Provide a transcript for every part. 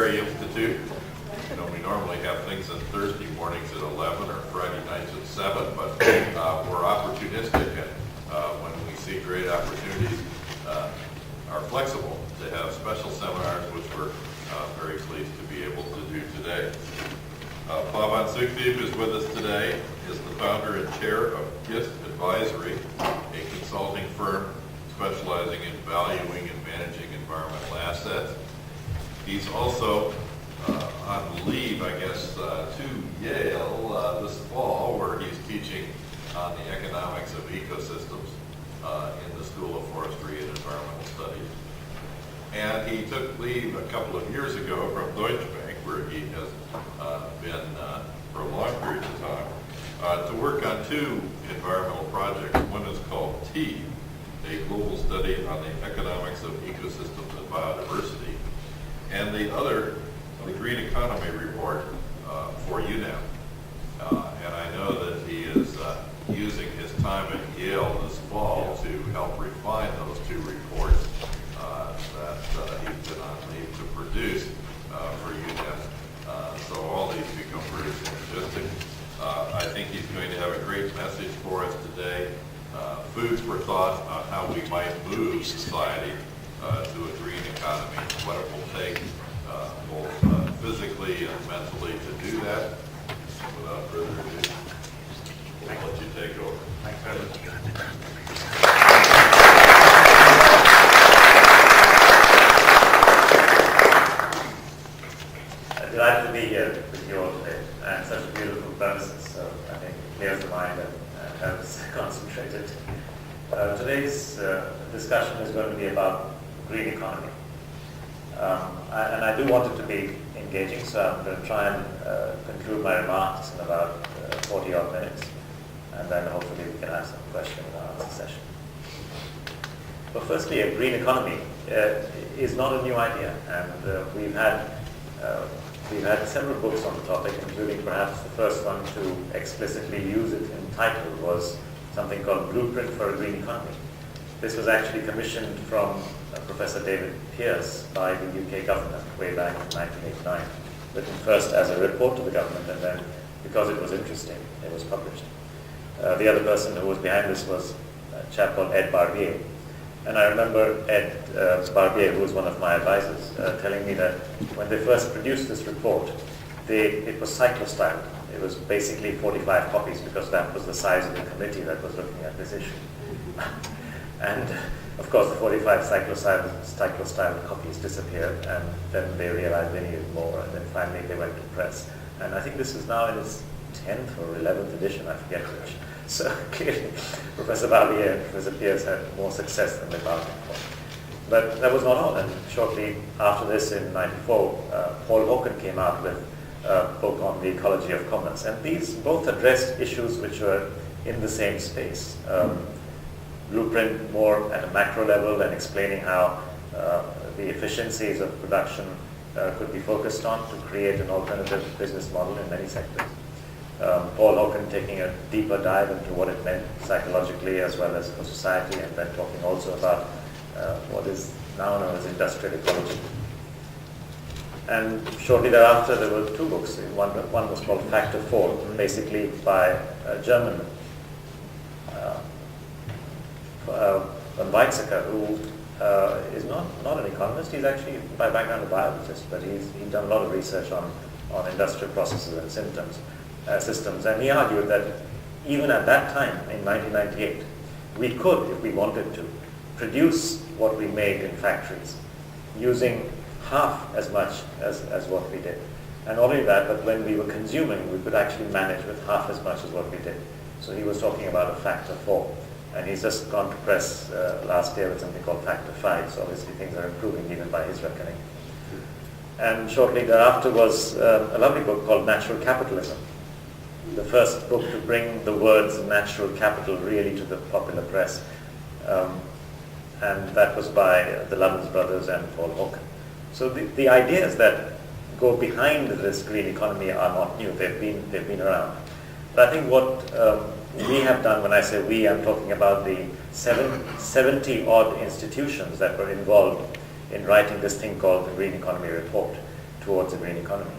Institute. You know, we normally have things on Thursday mornings at 11 or Friday nights at 7, but we're opportunistic, and when we see great opportunities, are flexible to have special seminars, which we're very pleased to be able to do today. Pavan Sukhdev is with us today, is the founder and chair of GIST Advisory, a consulting firm specializing in valuing and managing environmental assets. He's also on leave, I guess, to Yale this fall, where he's teaching on the economics of ecosystems in the School of Forestry and Environmental Studies. And he took leave a couple of years ago from Deutsche Bank, where he has been for a long period of time, to work on two environmental projects. One is called TEEB, a global study on the economics of ecosystems and biodiversity, and the other, the Green Economy Report for UNEP. And I know that he is using his time at Yale this fall to help refine those two reports that he's been on leave to produce for UNEP. So all these become very synergistic. I think he's going to have a great message for us today. Foods for thought on how we might move society to a green economy, what it will take both physically and mentally to do that. Without further ado, we'll let you take over. Thanks very much. I'm delighted to be here with you all today, and such beautiful premises, so I think it clears the mind and helps concentrate it. Today's discussion is going to be about green economy. And I do want it to be engaging, so I'm going to try and conclude my remarks in about 40 odd minutes, and then hopefully we can have some question and answer session. But firstly, a green economy is not a new idea, and we've had several books on the topic, including perhaps the first one to explicitly use it in title was something called Blueprint for a Green Economy. This was actually commissioned from Professor David Pearce by the UK government way back in 1989, written first as a report to the government, and then, because it was interesting, it was published. The other person who was behind this was a chap called Ed Barbier. And I remember Ed Barbier, who was one of my advisors, telling me that when they first produced this report, it was cyclostyled. It was basically 45 copies, because that was the size of the committee that was looking at this issue. And of course, the 45 cyclostyle copies disappeared, and then they realized they needed more, and then finally they went to press. And I think this is now in its 10th or 11th edition, I forget which. So clearly, Professor Barbier and Professor Pearce had more success than they bargained for. But that was not all, and shortly after this, in '94, Paul Hawken came out with a book on the ecology of commons, and these both addressed issues which were in the same space. Blueprint more at a macro level and explaining how the efficiencies of production could be focused on to create an alternative business model in many sectors. Paul Hawken taking a deeper dive into what it meant psychologically as well as for society, and then talking also about what is now known as industrial ecology. And shortly thereafter there were two books. One was called Factor 4, basically by a German Von Weizsäcker, who is not an economist. He's actually by background a biologist, but he's done a lot of research on industrial processes and systems. And he argued that even at that time, in 1998, we could, if we wanted to, produce what we made in factories using half as much as what we did. And not only that, but when we were consuming, we could actually manage with half as much as what we did. So he was talking about a factor 4. And he's just gone to press last year with something called Factor 5, so obviously things are improving even by his reckoning. And shortly thereafter was a lovely book called Natural Capitalism, the first book to bring the words natural capital really to the popular press. And that was by the Lovins brothers and Paul Hawken. So the ideas that go behind this green economy are not new, they've been around. But I think what we have done, when I say we, I'm talking about the 70 odd institutions that were involved in writing this thing called the Green Economy Report towards a green economy.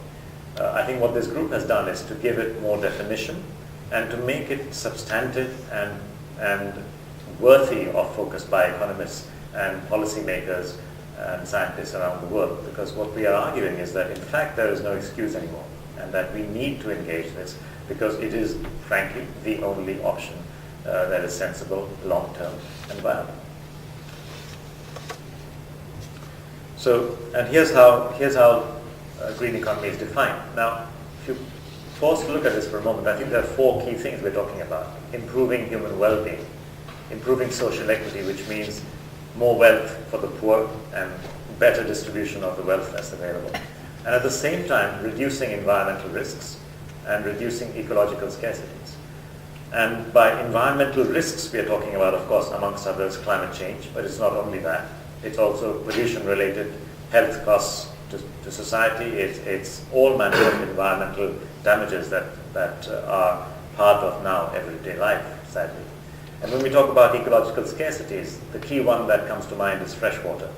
I think what this group has done is to give it more definition and to make it substantive and worthy of focus by economists and policymakers and scientists around the world. Because what we are arguing is that in fact there is no excuse anymore, and that we need to engage this because it is frankly the only option that is sensible, long-term and viable. So, and here's how green economy is defined. Now, if you pause to look at this for a moment, I think there are four key things we're talking about. Improving human well-being, improving social equity, which means more wealth for the poor and better distribution of the wealth that's available. And at the same time, reducing environmental risks and reducing ecological scarcities. And by environmental risks, we are talking about, of course, amongst others, climate change, but it's not only that. It's also pollution-related health costs to society. It's all manner of environmental damages that are part of now everyday life, sadly. And when we talk about ecological scarcities, the key one that comes to mind is fresh water.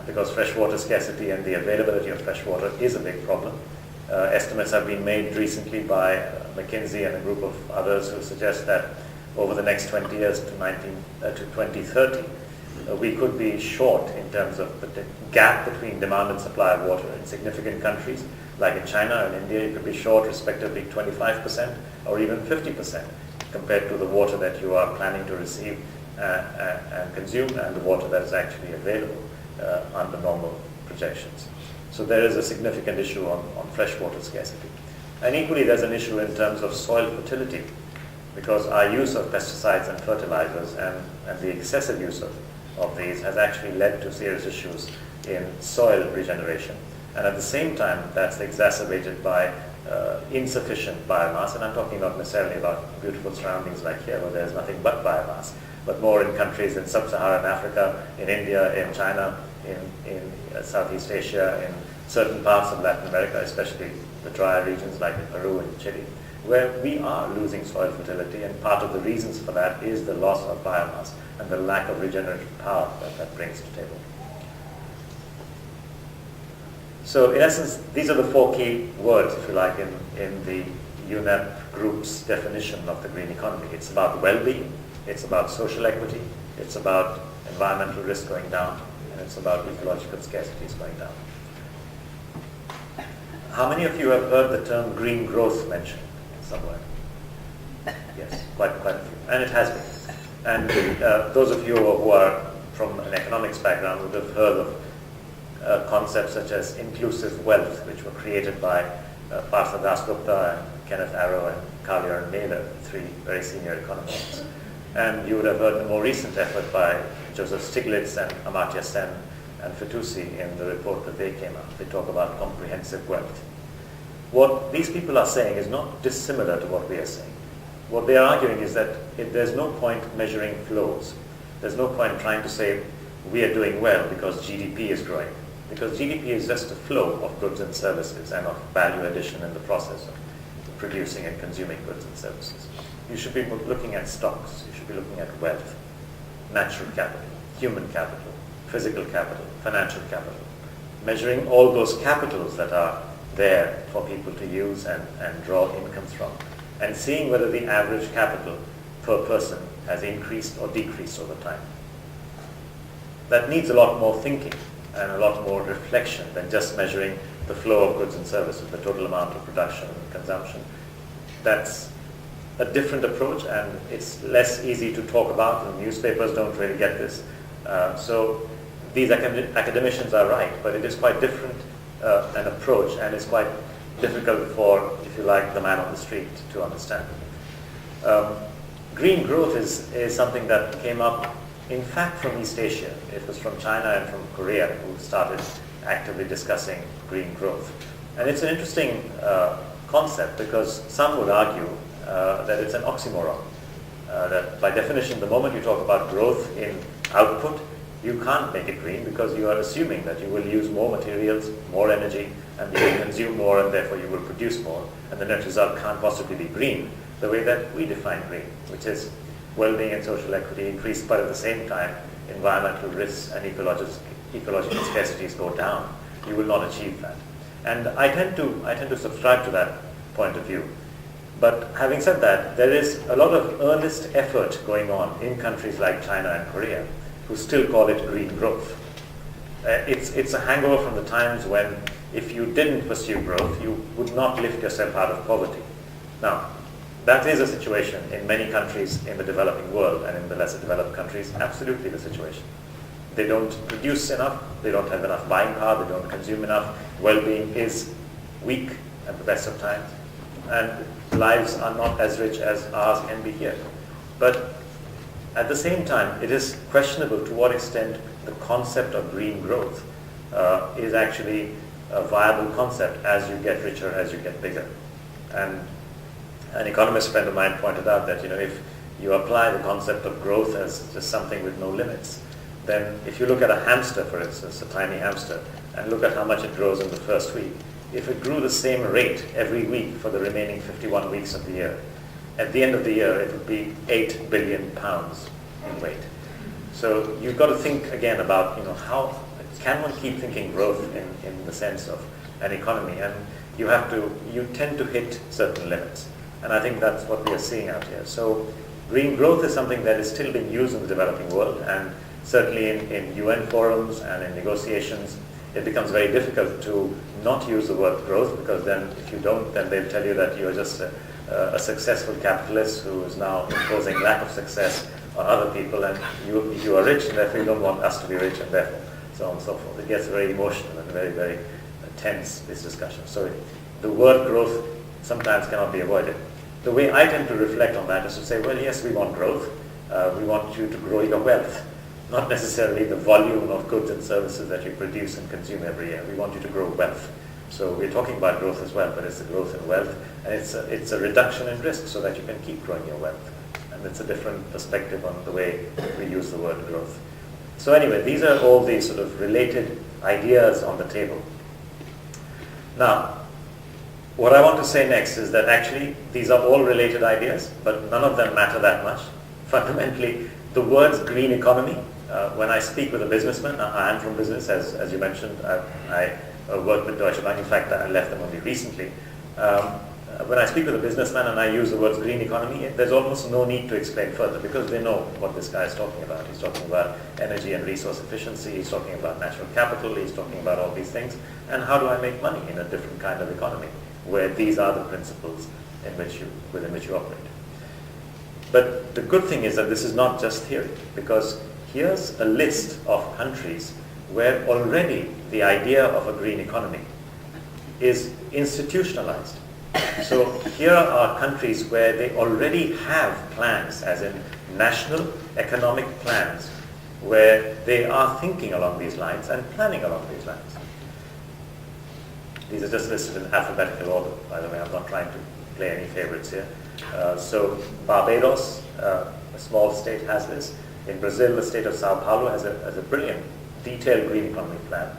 Because freshwater scarcity and the availability of fresh water is a big problem. Estimates have been made recently by McKinsey and a group of others who suggest that over the next 20 years to 2030, we could be short in terms of the gap between demand and supply of water in significant countries. Like in China and India, you could be short respectively 25% or even 50% compared to the water that you are planning to receive and consume and the water that is actually available under normal projections. So there is a significant issue on freshwater scarcity. And equally there's an issue in terms of soil fertility, because our use of pesticides and fertilizers and the excessive use of these has actually led to serious issues in soil regeneration. And at the same time, that's exacerbated by insufficient biomass, and I'm talking not necessarily about beautiful surroundings like here where there's nothing but biomass, but more in countries in sub-Saharan Africa, in India, in China, in Southeast Asia, in certain parts of Latin America, especially the drier regions like in Peru and Chile, where we are losing soil fertility, and part of the reasons for that is the loss of biomass and the lack of regenerative power that brings to the table. So in essence, these are the four key words, if you like, in the UNEP group's definition of the green economy. It's about well-being, it's about social equity, it's about environmental risk going down, and it's about ecological scarcities going down. How many of you have heard the term green growth mentioned somewhere? Yes, quite a few. And it has been. And those of you who are from an economics background would have heard of concepts such as inclusive wealth, which were created by Partha Dasgupta and Kenneth Arrow and Collier and Naylor, three very senior economists. And you would have heard the more recent effort by Joseph Stiglitz and Amartya Sen and Fitoussi in the report that they came out. They talk about comprehensive wealth. What these people are saying is not dissimilar to what we are saying. What they are arguing is that there's no point measuring flows. There's no point trying to say we are doing well because GDP is growing. Because GDP is just a flow of goods and services and of value addition in the process of producing and consuming goods and services. You should be looking at stocks. You should be looking at wealth, natural capital, human capital, physical capital, financial capital. Measuring all those capitals that are there for people to use and draw incomes from, and seeing whether the average capital per person has increased or decreased over time. That needs a lot more thinking and a lot more reflection than just measuring the flow of goods and services, the total amount of production and consumption. That's a different approach, and it's less easy to talk about, and newspapers don't really get this. So these academicians are right, but it is quite different an approach, and it's quite difficult for, if you like, the man on the street to understand. Green growth is something that came up, in fact, from East Asia. It was from China and from Korea who started actively discussing green growth. And it's an interesting concept because some would argue that it's an oxymoron. That by definition, the moment you talk about growth in output, you can't make it green because you are assuming that you will use more materials, more energy, and you will consume more, and therefore you will produce more. And the net result can't possibly be green the way that we define green, which is well-being and social equity increased, but at the same time, environmental risks and ecological scarcities go down. You will not achieve that. And I tend to subscribe to that point of view. But having said that, there is a lot of earnest effort going on in countries like China and Korea who still call it green growth. It's a hangover from the times when if you didn't pursue growth, you would not lift yourself out of poverty. Now, that is a situation in many countries in the developing world, and in the lesser developed countries, absolutely the situation. They don't produce enough, they don't have enough buying power, they don't consume enough, well-being is weak at the best of times, and lives are not as rich as ours can be here. But at the same time, it is questionable to what extent the concept of green growth is actually a viable concept as you get richer, as you get bigger. And an economist friend of mine pointed out that, if you apply the concept of growth as just something with no limits, then if you look at a hamster, for instance, a tiny hamster, and look at how much it grows in the first week, if it grew the same rate every week for the remaining 51 weeks of the year, at the end of the year it would be 8 billion pounds in weight. So you've got to think again about, how can one keep thinking growth in the sense of an economy, and you tend to hit certain limits. And I think that's what we are seeing out here. So green growth is something that is still being used in the developing world, and certainly in UN forums and in negotiations, it becomes very difficult to not use the word growth, because then if you don't, then they'll tell you that you're just a successful capitalist who is now imposing lack of success on other people, and you are rich, and therefore you don't want us to be rich, and therefore so on and so forth. It gets very emotional and very, very tense, this discussion. So the word growth sometimes cannot be avoided. The way I tend to reflect on that is to say, well, yes, we want growth. We want you to grow your wealth, not necessarily the volume of goods and services that you produce and consume every year. We want you to grow wealth. So we're talking about growth as well, but it's a growth in wealth, and it's a reduction in risk so that you can keep growing your wealth. And it's a different perspective on the way we use the word growth. So anyway, these are all the sort of related ideas on the table. Now, what I want to say next is that actually these are all related ideas, but none of them matter that much. Fundamentally, the words green economy, when I speak with a businessman, I am from business, as you mentioned, I work with Deutsche Bank. In fact, I left them only recently. When I speak with a businessman and I use the words green economy, there's almost no need to explain further, because they know what this guy is talking about. He's talking about energy and resource efficiency, he's talking about natural capital, he's talking about all these things, and how do I make money in a different kind of economy, where these are the principles within which you operate. But the good thing is that this is not just theory, because here's a list of countries where already the idea of a green economy is institutionalized. So here are countries where they already have plans, as in national economic plans, where they are thinking along these lines and planning along these lines. These are just listed in alphabetical order, by the way. I'm not trying to play any favorites here. So Barbados, a small state, has this. In Brazil, the state of Sao Paulo has a brilliant, detailed green economy plan.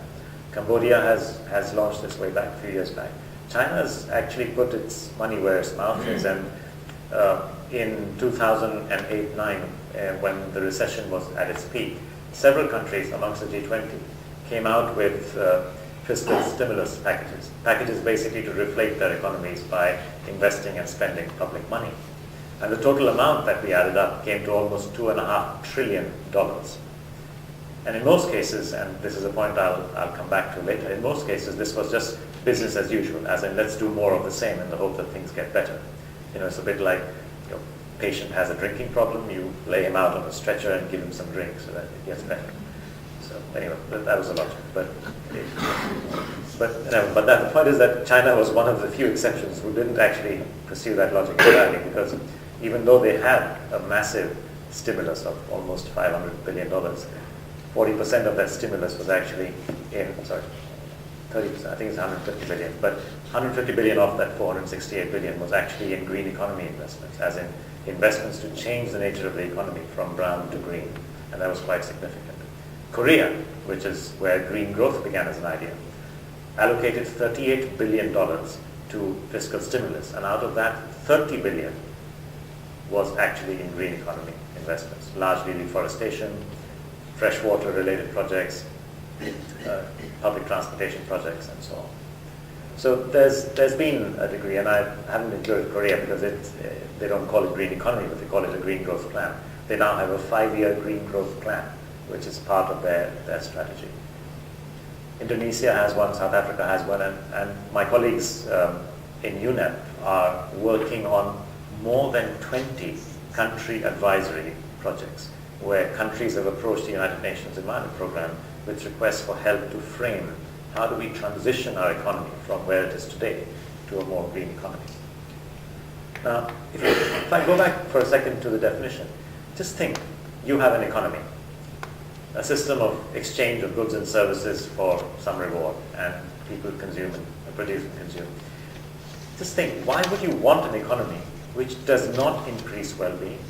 Cambodia has launched this way back, a few years back. China has actually put its money where its mouth is, and in 2008-9, when the recession was at its peak, several countries amongst the G20 came out with fiscal stimulus packages basically to reflate their economies by investing and spending public money. And the total amount that we added up came to almost $2.5 trillion. And in most cases, and this is a point I'll come back to later, in most cases this was just business as usual, as in let's do more of the same in the hope that things get better. It's a bit like your patient has a drinking problem, you lay him out on a stretcher and give him some drink so that it gets better. So anyway, that was a logic. But the point is that China was one of the few exceptions who didn't actually pursue that logic entirely, because even though they had a massive stimulus of almost $500 billion, 40% of that stimulus was actually 30%, I think it's 150 billion, but 150 billion of that 468 billion was actually in green economy investments, as in investments to change the nature of the economy from brown to green, and that was quite significant. Korea, which is where green growth began as an idea, allocated $38 billion to fiscal stimulus, and out of that, 30 billion was actually in green economy investments, largely reforestation, freshwater related projects, public transportation projects, and so on. So there's been a degree, and I haven't included Korea because they don't call it green economy, but they call it a green growth plan. They now have a 5-year green growth plan, which is part of their strategy. Indonesia has one, South Africa has one, and my colleagues in UNEP are working on more than 20 country advisory projects where countries have approached the United Nations Environment Programme with requests for help to frame how do we transition our economy from where it is today to a more green economy. Now, if I go back for a second to the definition, just think, you have an economy, a system of exchange of goods and services for some reward, and people consume and produce and consume. Just think, why would you want an economy which does not increase well-being,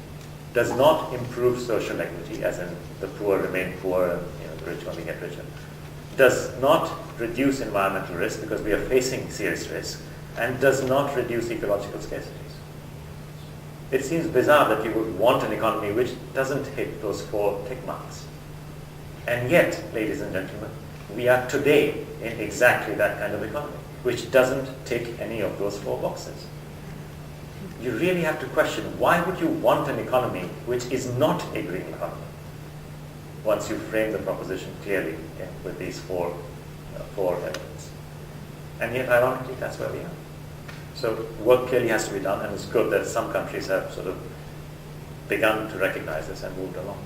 does not improve social equity, as in the poor remain poor and the rich only get richer, does not reduce environmental risk because we are facing serious risk, and does not reduce ecological scarcities? It seems bizarre that you would want an economy which doesn't hit those 4 tick marks. And yet, ladies and gentlemen, we are today in exactly that kind of economy, which doesn't tick any of those 4 boxes. You really have to question, why would you want an economy which is not a green economy? Once you frame the proposition clearly with these four elements. And yet, ironically, that's where we are. So work clearly has to be done, and it's good that some countries have sort of begun to recognize this and moved along.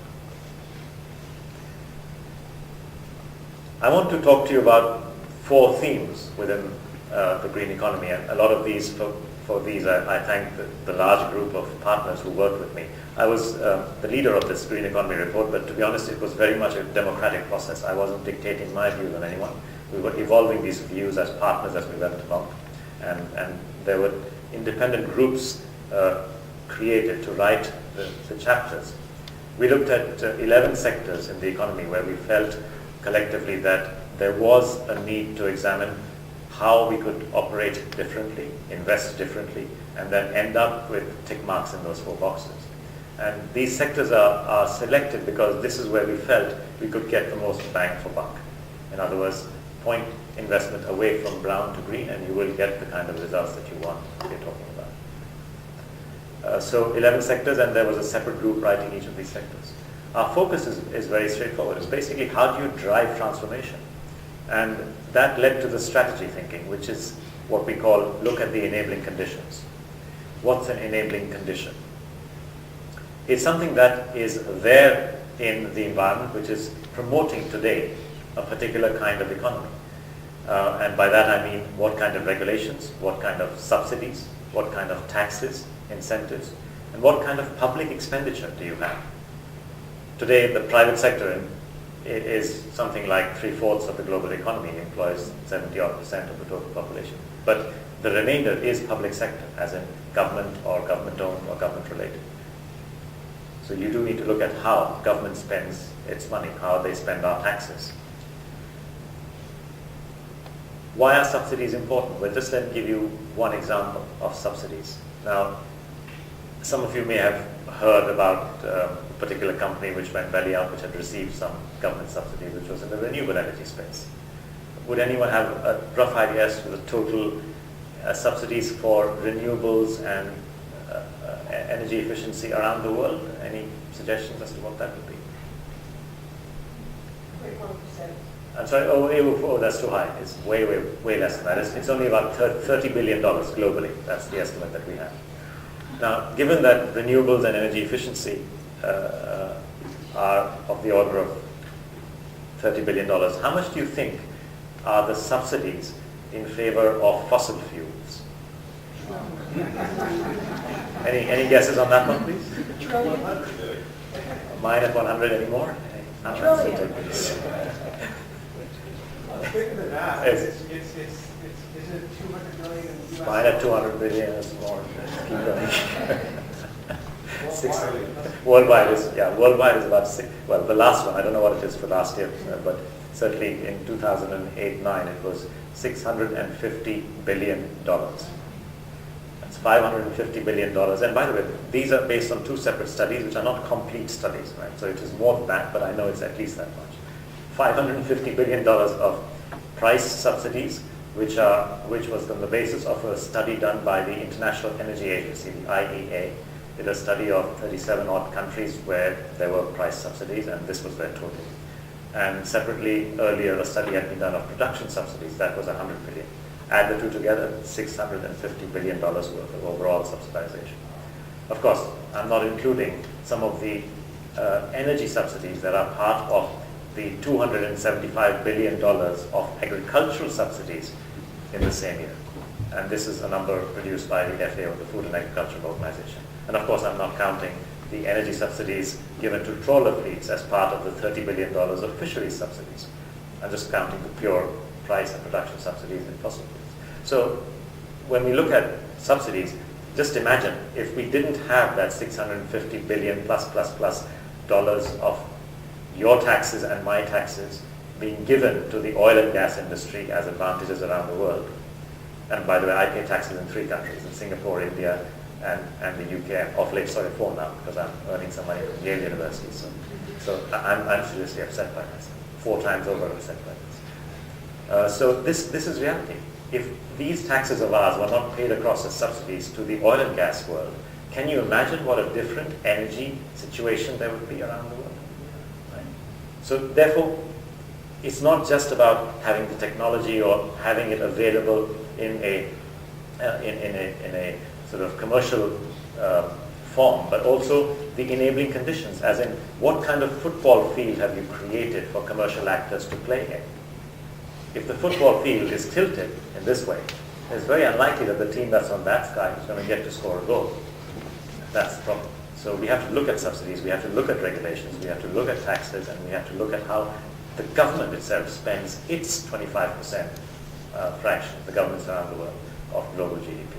I want to talk to you about 4 themes within the green economy, and a lot of these, for these, I thank the large group of partners who worked with me. I was the leader of this green economy report, but to be honest, it was very much a democratic process. I wasn't dictating my views on anyone. We were evolving these views as partners as we went along, and there were independent groups created to write the chapters. We looked at 11 sectors in the economy where we felt collectively that there was a need to examine how we could operate differently, invest differently, and then end up with tick marks in those 4 boxes. And these sectors are selected because this is where we felt we could get the most bang for buck. In other words, point investment away from brown to green, and you will get the kind of results that you want we're talking about. So 11 sectors, and there was a separate group writing each of these sectors. Our focus is very straightforward. It's basically, how do you drive transformation? And that led to the strategy thinking, which is what we call look at the enabling conditions. What's an enabling condition? It's something that is there in the environment which is promoting today a particular kind of economy. And by that I mean what kind of regulations, what kind of subsidies, what kind of taxes, incentives, and what kind of public expenditure do you have? Today the private sector is something like 3/4 of the global economy, employs 70-odd% of the total population. But the remainder is public sector, as in government or government-owned or government-related. So you do need to look at how government spends its money, how they spend our taxes. Why are subsidies important? Well, just let me give you one example of subsidies. Now, some of you may have heard about a particular company which went belly up, which had received some government subsidy, which was in the renewable energy space. Would anyone have a rough idea as to the total subsidies for renewables and energy efficiency around the world? Any suggestions as to what that would be? 1%. I'm sorry, that's too high. It's way less than that. It's only about $30 billion globally. That's the estimate that we have. Now, given that renewables and energy efficiency are of the order of $30 billion, how much do you think are the subsidies in favor of fossil fuels? Any guesses on that one, please? Mine at 100 anymore? Bigger than that. Is it 200 million in US? Mine at 200 billion is more. Keep going. Worldwide. Worldwide is about six. Well, the last one, I don't know what it is for last year, but certainly in 2008-9 it was $650 billion. That's $550 billion. And by the way, these are based on 2 separate studies, which are not complete studies, right? So it is more than that, but I know it's at least that much. $550 billion of price subsidies which was on the basis of a study done by the International Energy Agency, the IEA. Did a study of 37 odd countries where there were price subsidies, and this was their total. And separately, earlier, a study had been done of production subsidies. That was 100 billion. Add the two together, $650 billion worth of overall subsidization. Of course, I'm not including some of the energy subsidies that are part of the $275 billion of agricultural subsidies in the same year. And this is a number produced by the FAO, the Food and Agricultural Organization. And of course, I'm not counting the energy subsidies given to trawler fleets as part of the $30 billion of fisheries subsidies. I'm just counting the pure price and production subsidies in fossil fuels. So when we look at subsidies, just imagine if we didn't have that $650 billion plus dollars of your taxes and my taxes being given to the oil and gas industry as advantages around the world. And by the way, I pay taxes in 3 countries, in Singapore, India, and the UK. And off late, sorry, 4 now, because I'm earning some money from Yale University. So I'm seriously upset by this. 4 times over upset by this. So this is reality. If these taxes of ours were not paid across as subsidies to the oil and gas world, can you imagine what a different energy situation there would be around the world? Right? So therefore, it's not just about having the technology or having it available in a sort of commercial form, but also the enabling conditions, as in what kind of football field have you created for commercial actors to play in? If the football field is tilted in this way, it's very unlikely that the team that's on that side is going to get to score a goal. That's the problem. So we have to look at subsidies, we have to look at regulations, we have to look at taxes, and we have to look at how the government itself spends its 25% fraction, the governments around the world, of global GDP.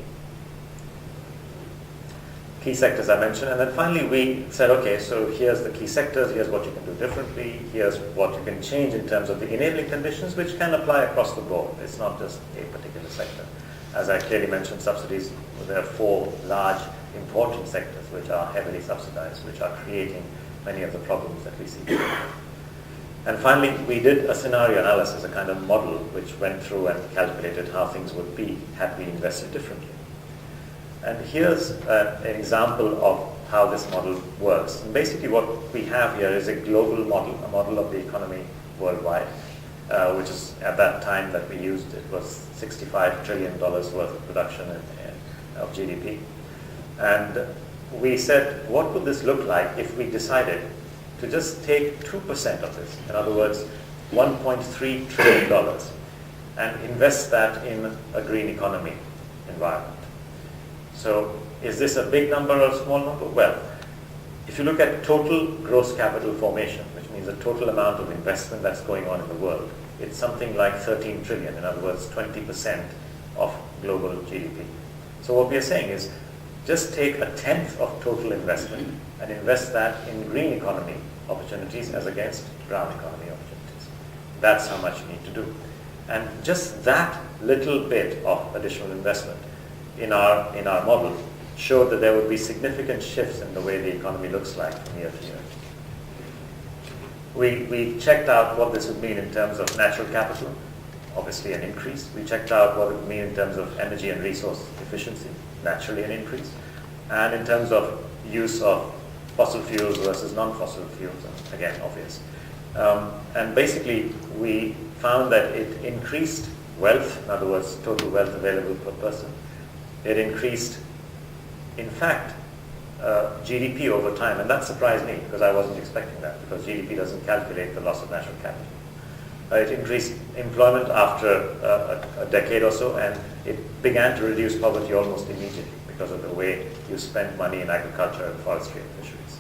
Key sectors I mentioned, and then finally we said, okay, so here's the key sectors, here's what you can do differently, here's what you can change in terms of the enabling conditions, which can apply across the board. It's not just a particular sector. As I clearly mentioned, subsidies, there are 4 large important sectors which are heavily subsidized, which are creating many of the problems that we see. And finally, we did a scenario analysis, a kind of model, which went through and calculated how things would be had we invested differently. And here's an example of how this model works. And basically what we have here is a global model, a model of the economy worldwide, which is at that time that we used, it was $65 trillion worth of production of GDP. And we said, what would this look like if we decided to just take 2% of this, in other words, $1.3 trillion, and invest that in a green economy environment? So is this a big number or a small number? Well, if you look at total gross capital formation, which means the total amount of investment that's going on in the world, it's something like 13 trillion, in other words, 20% of global GDP. So what we are saying is, just take a tenth of total investment and invest that in green economy opportunities as against brown economy opportunities. That's how much you need to do. And just that little bit of additional investment in our model showed that there would be significant shifts in the way the economy looks like from year to year. We checked out what this would mean in terms of natural capital, obviously an increase. We checked out what it would mean in terms of energy and resource efficiency, naturally an increase. And in terms of use of fossil fuels versus non-fossil fuels, again, obvious. And basically, we found that it increased wealth, in other words, total wealth available per person. It increased, in fact, GDP over time, and that surprised me because I wasn't expecting that, because GDP doesn't calculate the loss of natural capital. It increased employment after a decade or so, and it began to reduce poverty almost immediately because of the way you spend money in agriculture and forestry and fisheries.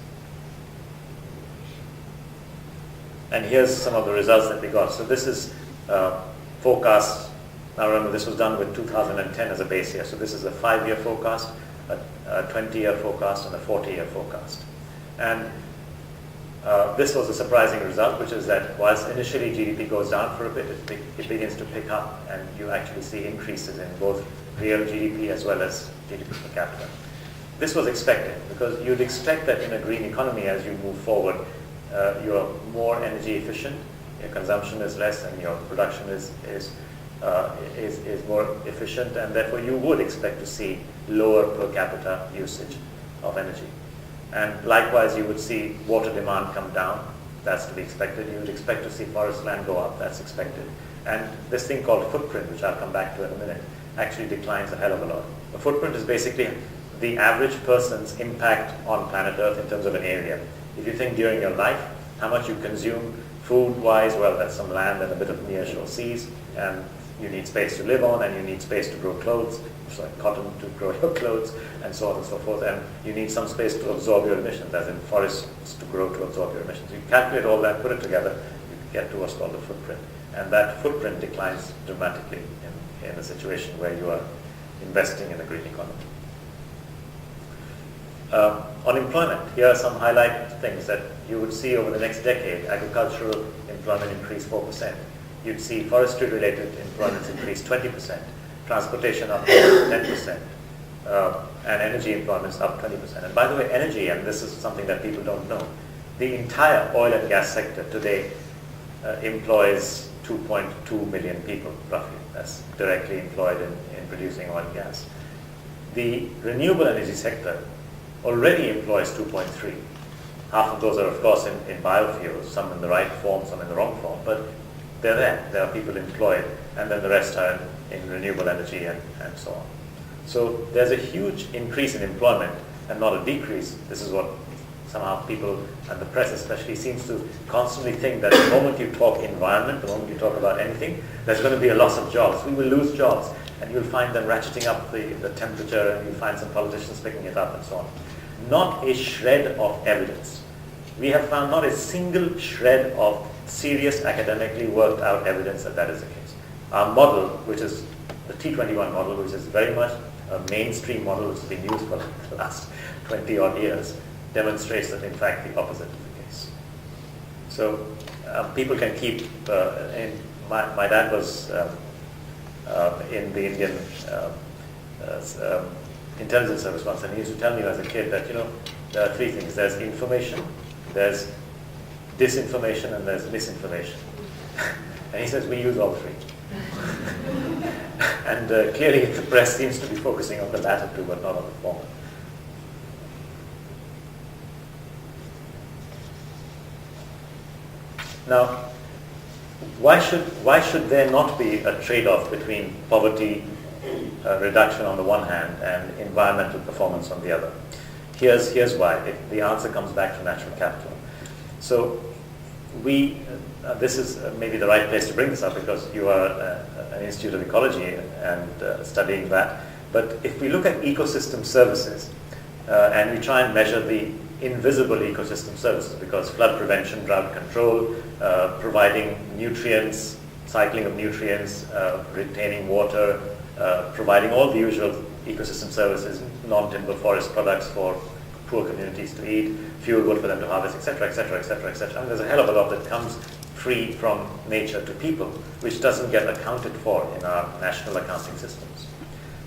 And here's some of the results that we got. So this is forecasts. Now remember, this was done with 2010 as a base year. So this is a 5-year forecast, a 20-year forecast, and a 40-year forecast. And this was a surprising result, which is that whilst initially GDP goes down for a bit, it begins to pick up, and you actually see increases in both real GDP as well as GDP per capita. This was expected, because you'd expect that in a green economy, as you move forward, you are more energy efficient, your consumption is less, and your production is is more efficient, and therefore you would expect to see lower per capita usage of energy. And likewise, you would see water demand come down. That's to be expected. You would expect to see forest land go up. That's expected. And this thing called footprint, which I'll come back to in a minute, actually declines a hell of a lot. A footprint is basically the average person's impact on planet Earth in terms of an area. If you think during your life, how much you consume food-wise, well, that's some land and a bit of nearshore seas, and you need space to live on, and you need space to grow clothes, so cotton to grow your clothes, and so on and so forth, and you need some space to absorb your emissions, as in forests to grow to absorb your emissions. You calculate all that, put it together, you get to what's called the footprint. And that footprint declines dramatically in a situation where you are investing in a green economy. On employment, here are some highlight things that you would see over the next decade. Agricultural employment increase 4%. You'd see forestry-related employments increase 20%, transportation up 10%, and energy employments up 20%. And by the way, energy, and this is something that people don't know, the entire oil and gas sector today employs 2.2 million people, roughly. That's directly employed in producing oil and gas. The renewable energy sector already employs 2.3. Half of those are, of course, in biofuels, some in the right form, some in the wrong form, but they're there. There are people employed, and then the rest are in renewable energy and so on. So there's a huge increase in employment and not a decrease. This is what somehow people, and the press especially, seems to constantly think that the moment you talk environment, the moment you talk about anything, there's going to be a loss of jobs. We will lose jobs, and you'll find them ratcheting up the temperature, and you'll find some politicians picking it up and so on. Not a shred of evidence. We have found not a single shred of serious academically worked out evidence that is the case. Our model, which is the T21 model, which is very much a mainstream model which has been used for the last 20 odd years, demonstrates that in fact the opposite is the case. So people can keep, my dad was in the Indian intelligence service once, and he used to tell me as a kid that, there are three things. There's information, there's disinformation, and there's misinformation. And he says we use all three. And clearly the press seems to be focusing on the latter two, but not on the former. Now, why should there not be a trade-off between poverty reduction on the one hand and environmental performance on the other? Here's why. The answer comes back to natural capital. So this is maybe the right place to bring this up because you are an Institute of Ecology and studying that. But if we look at ecosystem services and we try and measure the invisible ecosystem services, because flood prevention, drought control, providing nutrients, cycling of nutrients, retaining water, providing all the usual ecosystem services, non-timber forest products for poor communities to eat, fuel wood for them to harvest, etc., etc., etc., etc. And there's a hell of a lot that comes free from nature to people, which doesn't get accounted for in our national accounting systems.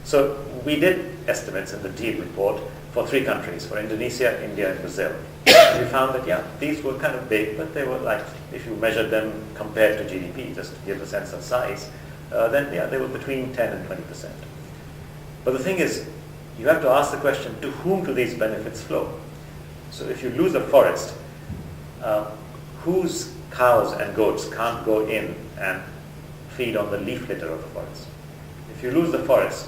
So we did estimates in the TEEB report for 3 countries, for Indonesia, India, and Brazil. And we found that, these were kind of big, but they were like, if you measured them compared to GDP, just to give a sense of size, then they were between 10 and 20%. But the thing is, you have to ask the question, to whom do these benefits flow? So if you lose a forest, whose cows and goats can't go in and feed on the leaf litter of the forest? If you lose the forest,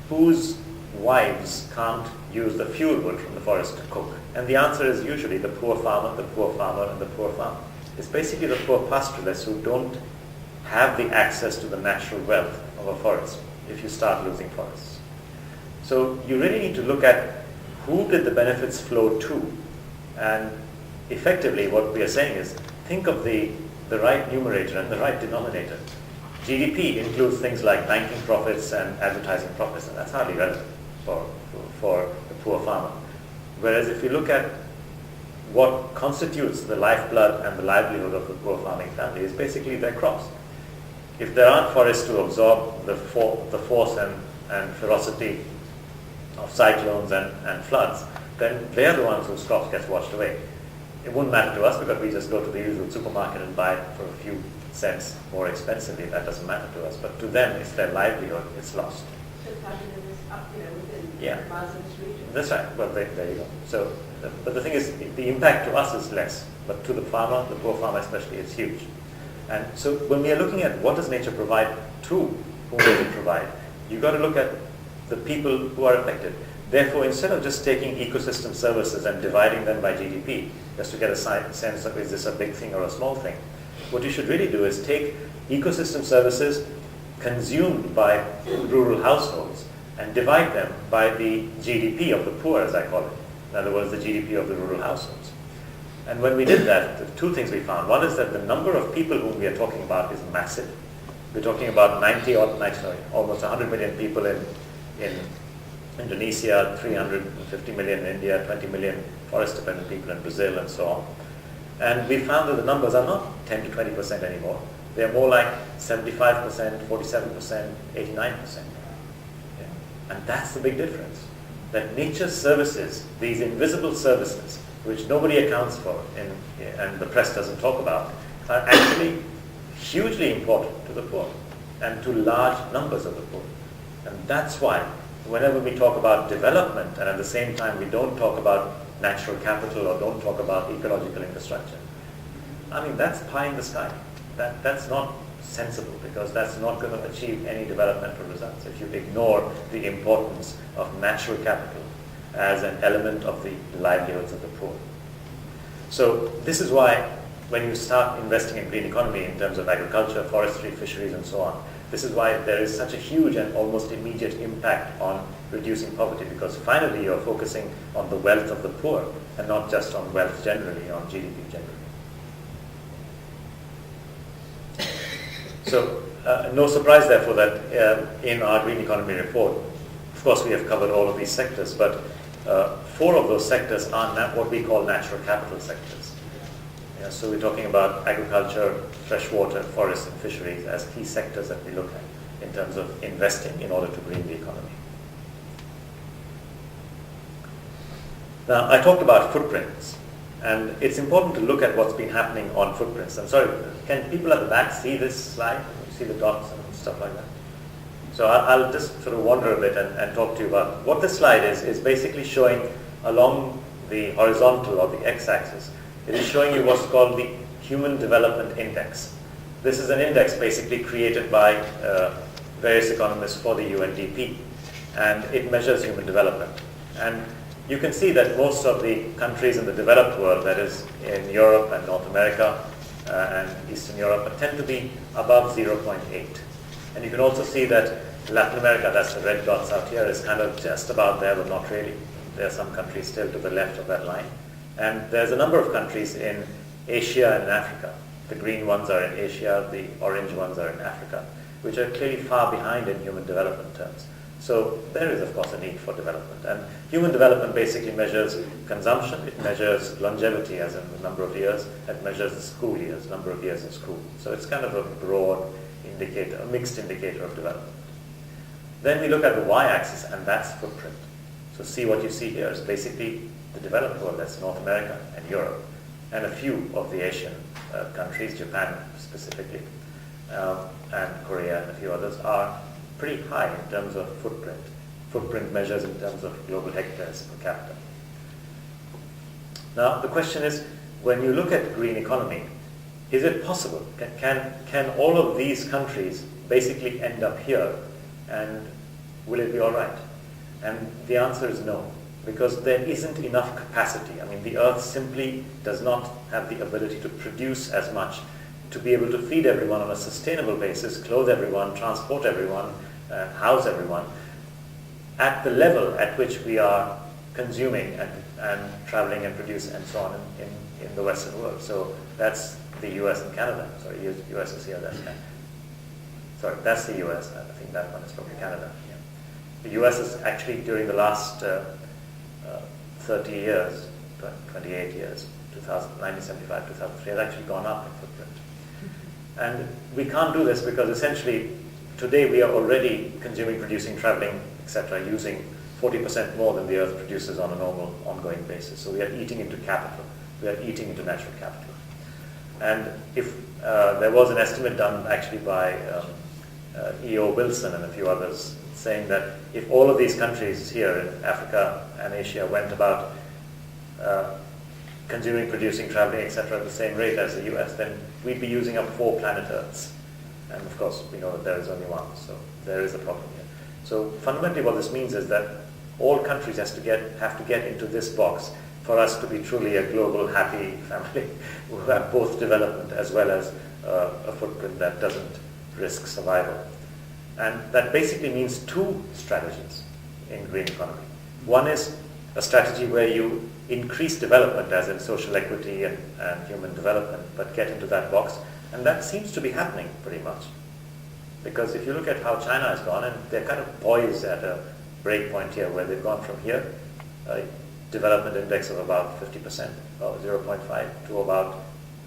whose wives can't use the fuel wood from the forest to cook? And the answer is usually the poor farmer, the poor farmer, and the poor farmer. It's basically the poor pastoralists who don't have the access to the natural wealth of a forest if you start losing forests. So you really need to look at who did the benefits flow to, and effectively what we are saying is think of the right numerator and the right denominator. GDP includes things like banking profits and advertising profits, and that's hardly relevant for the poor farmer. Whereas if you look at what constitutes the lifeblood and the livelihood of the poor farming family is basically their crops. If there aren't forests to absorb the force and ferocity of cyclones and floods, then they are the ones whose crops get washed away. It wouldn't matter to us because we just go to the usual supermarket and buy it for a few sense more expensively, that doesn't matter to us. But to them, it's their livelihood, it's lost. So talking to this up, within Yeah. miles of this region. That's right. Well, there you go. So, but the thing is, the impact to us is less, but to the farmer, the poor farmer especially, it's huge. And so when we are looking at what does nature provide to whom does it provide, you've got to look at the people who are affected. Therefore, instead of just taking ecosystem services and dividing them by GDP, just to get a sense of is this a big thing or a small thing, what you should really do is take ecosystem services consumed by rural households and divide them by the GDP of the poor, as I call it. In other words, the GDP of the rural households. And when we did that, the two things we found. One is that the number of people whom we are talking about is massive. We're talking about almost 100 million people in Indonesia, 350 million in India, 20 million forest-dependent people in Brazil, and so on. And we found that the numbers are not 10 to 20% anymore. They're more like 75%, 47%, 89%. And that's the big difference. That nature's services, these invisible services, which nobody accounts for and the press doesn't talk about, are actually hugely important to the poor and to large numbers of the poor. And that's why whenever we talk about development and at the same time we don't talk about natural capital or don't talk about ecological infrastructure, I mean, that's pie in the sky. That's not sensible, because that's not going to achieve any developmental results if you ignore the importance of natural capital as an element of the livelihoods of the poor. So this is why when you start investing in green economy in terms of agriculture, forestry, fisheries, and so on, this is why there is such a huge and almost immediate impact on reducing poverty, because finally you're focusing on the wealth of the poor and not just on wealth generally, on GDP generally. So no surprise therefore that in our green economy report, of course we have covered all of these sectors, but 4 of those sectors are what we call natural capital sectors. So we're talking about agriculture, freshwater, forests, and fisheries as key sectors that we look at in terms of investing in order to green the economy. Now, I talked about footprints, and it's important to look at what's been happening on footprints. I'm sorry, can people at the back see this slide? See the dots and stuff like that? So I'll just sort of wander a bit and talk to you about what this slide is basically showing along the horizontal or the x-axis. It is showing you what's called the Human Development Index. This is an index basically created by various economists for the UNDP, and it measures human development. And you can see that most of the countries in the developed world, that is in Europe and North America and Eastern Europe, tend to be above 0.8. And you can also see that Latin America, that's the red dots out here, is kind of just about there, but not really. There are some countries still to the left of that line. And there's a number of countries in Asia and in Africa. The green ones are in Asia, the orange ones are in Africa, which are clearly far behind in human development terms. So there is, of course, a need for development. And human development basically measures consumption, it measures longevity, as in the number of years, it measures the school years, number of years in school. So it's kind of a broad indicator, a mixed indicator of development. Then we look at the y-axis, and that's footprint. So see what you see here is basically the developed world, that's North America and Europe, and a few of the Asian countries, Japan specifically, and Korea and a few others, are pretty high in terms of footprint. Footprint measures in terms of global hectares per capita. Now the question is, when you look at green economy, is it possible? Can all of these countries basically end up here, and will it be all right? And the answer is no, because there isn't enough capacity. I mean, the Earth simply does not have the ability to produce as much to be able to feed everyone on a sustainable basis, clothe everyone, transport everyone, house everyone, at the level at which we are consuming and traveling and produce and so on in the Western world. So that's the US and Canada. Sorry, US is here, that's Canada. Sorry, that's the US. I think that one is probably Canada. Yeah. The US is actually, during the last 30 years, 28 years, 1975, 2003, has actually gone up in footprint. And we can't do this because essentially today we are already consuming, producing, traveling, etc., using 40% more than the Earth produces on a normal ongoing basis. So we are eating into capital. We are eating into natural capital. And if there was an estimate done actually by E.O. Wilson and a few others saying that if all of these countries here in Africa and Asia went about consuming, producing, traveling, etc. at the same rate as the US, then we'd be using up 4 planet Earths. And of course, we know that there is only one, so there is a problem here. So fundamentally what this means is that all countries have to get into this box for us to be truly a global, happy family who have both development as well as a footprint that doesn't risk survival. And that basically means 2 strategies in green economy. One is a strategy where you increase development, as in social equity and human development, but get into that box. And that seems to be happening pretty much. Because if you look at how China has gone, and they're kind of poised at a break point here, where they've gone from here, a development index of about 50%, or 0.5, to about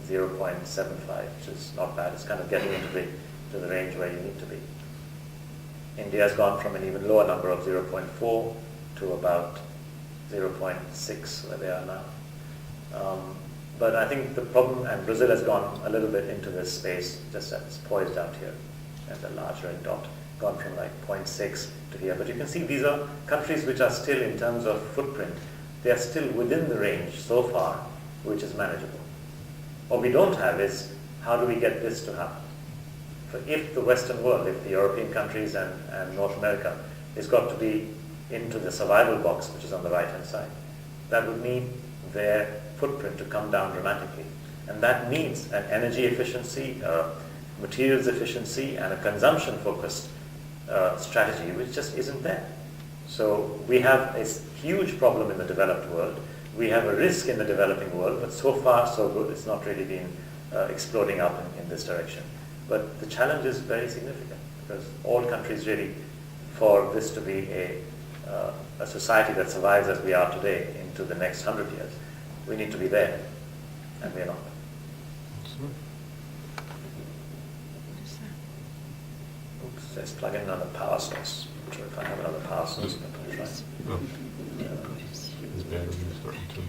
0.75, which is not bad. It's kind of getting into the range where you need to be. India has gone from an even lower number of 0.4 to about 0.6 where they are now. But I think the problem, and Brazil has gone a little bit into this space, just as it's poised out here, and the larger red dot, gone from like 0.6 to here. But you can see these are countries which are still, in terms of footprint, they are still within the range so far, which is manageable. What we don't have is, how do we get this to happen? For if the Western world, if the European countries and North America is got to be into the survival box, which is on the right-hand side, that would mean their footprint to come down dramatically. And that needs an energy efficiency, materials efficiency, and a consumption-focused strategy, which just isn't there. So we have a huge problem in the developed world. We have a risk in the developing world, but so far so good. It's not really been exploding up in this direction. But the challenge is very significant, because all countries really, for this to be a society that survives as we are today into the next 100 years, we need to be there, and we're not. Oops, let's plug in another power source. I'm not sure if I have another power source, but I'll try. His battery is starting to.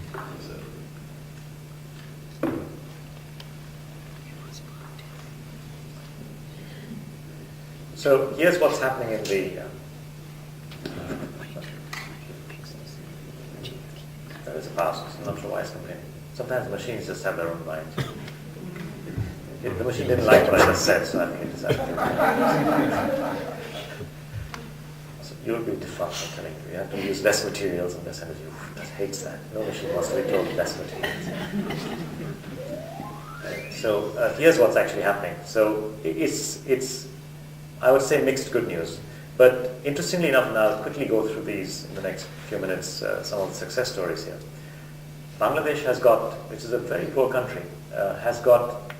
So here's what's happening in the... there is a power source. I'm not sure why it's complaining. Sometimes machines just have their own minds. The machine didn't like what I just said, so I think it decided to... So you'll be defunct, I'm telling you. You have to use less materials and less energy. Oof, it hates that. No machine wants to be told less materials. So here's what's actually happening. So it's I would say mixed good news. But interestingly enough, and I'll quickly go through these in the next few minutes, some of the success stories here. Bangladesh has got, which is a very poor country, has got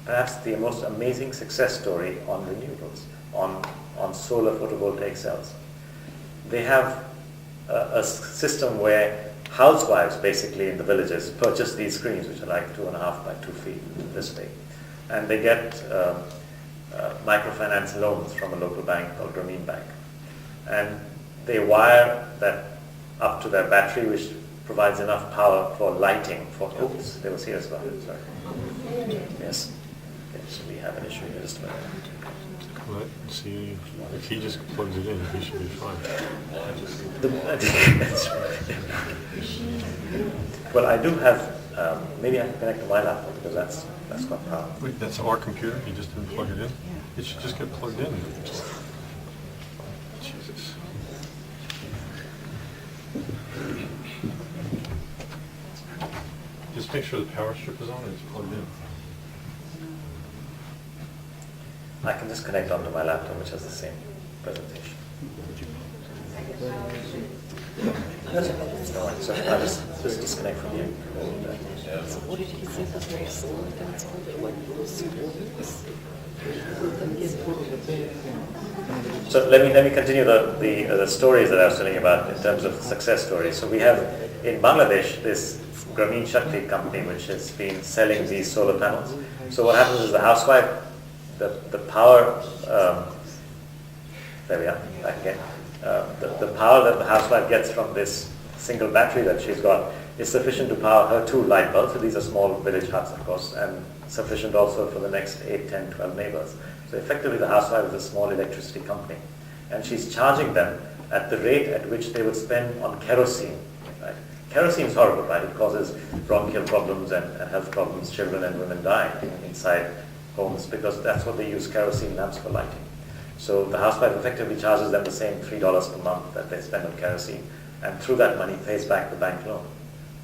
perhaps the most amazing success story on renewables, on solar photovoltaic cells. They have a system where housewives basically in the villages purchase these screens, which are like 2.5 by 2 feet this big, and they get microfinance loans from a local bank called Grameen Bank, and they wire that up to their battery, which provides enough power for lighting. Oops, there was here as well. Sorry. Yes. So we have an issue here. Just a minute. Well, see, if he just plugs it in, he should be fine. Well, I do have. Maybe I can connect to my laptop, because that's quite powerful. Wait, that's our computer? He just didn't plug it in? It should just get plugged in. Jesus. Just make sure the power strip is on and it's plugged in. I can just connect onto my laptop, which has the same presentation. That's okay. No worries. So I'll just disconnect from here. So what did he say was very slow? That's called it like So let me continue the stories that I was telling you about in terms of success stories. So we have in Bangladesh this Grameen Shakti company which has been selling these solar panels. So what happens is the housewife, the power, there we are, back again. The power that the housewife gets from this single battery that she's got is sufficient to power her 2 light bulbs. So these are small village huts, of course, and sufficient also for the next 8, 10, 12 neighbors. So effectively the housewife is a small electricity company. And she's charging them at the rate at which they would spend on kerosene. Right? Kerosene is horrible, right? It causes bronchial problems and health problems. Children and women die inside homes because that's what they use kerosene lamps for lighting. So the housewife effectively charges them the same $3 per month that they spend on kerosene, and through that money pays back the bank loan.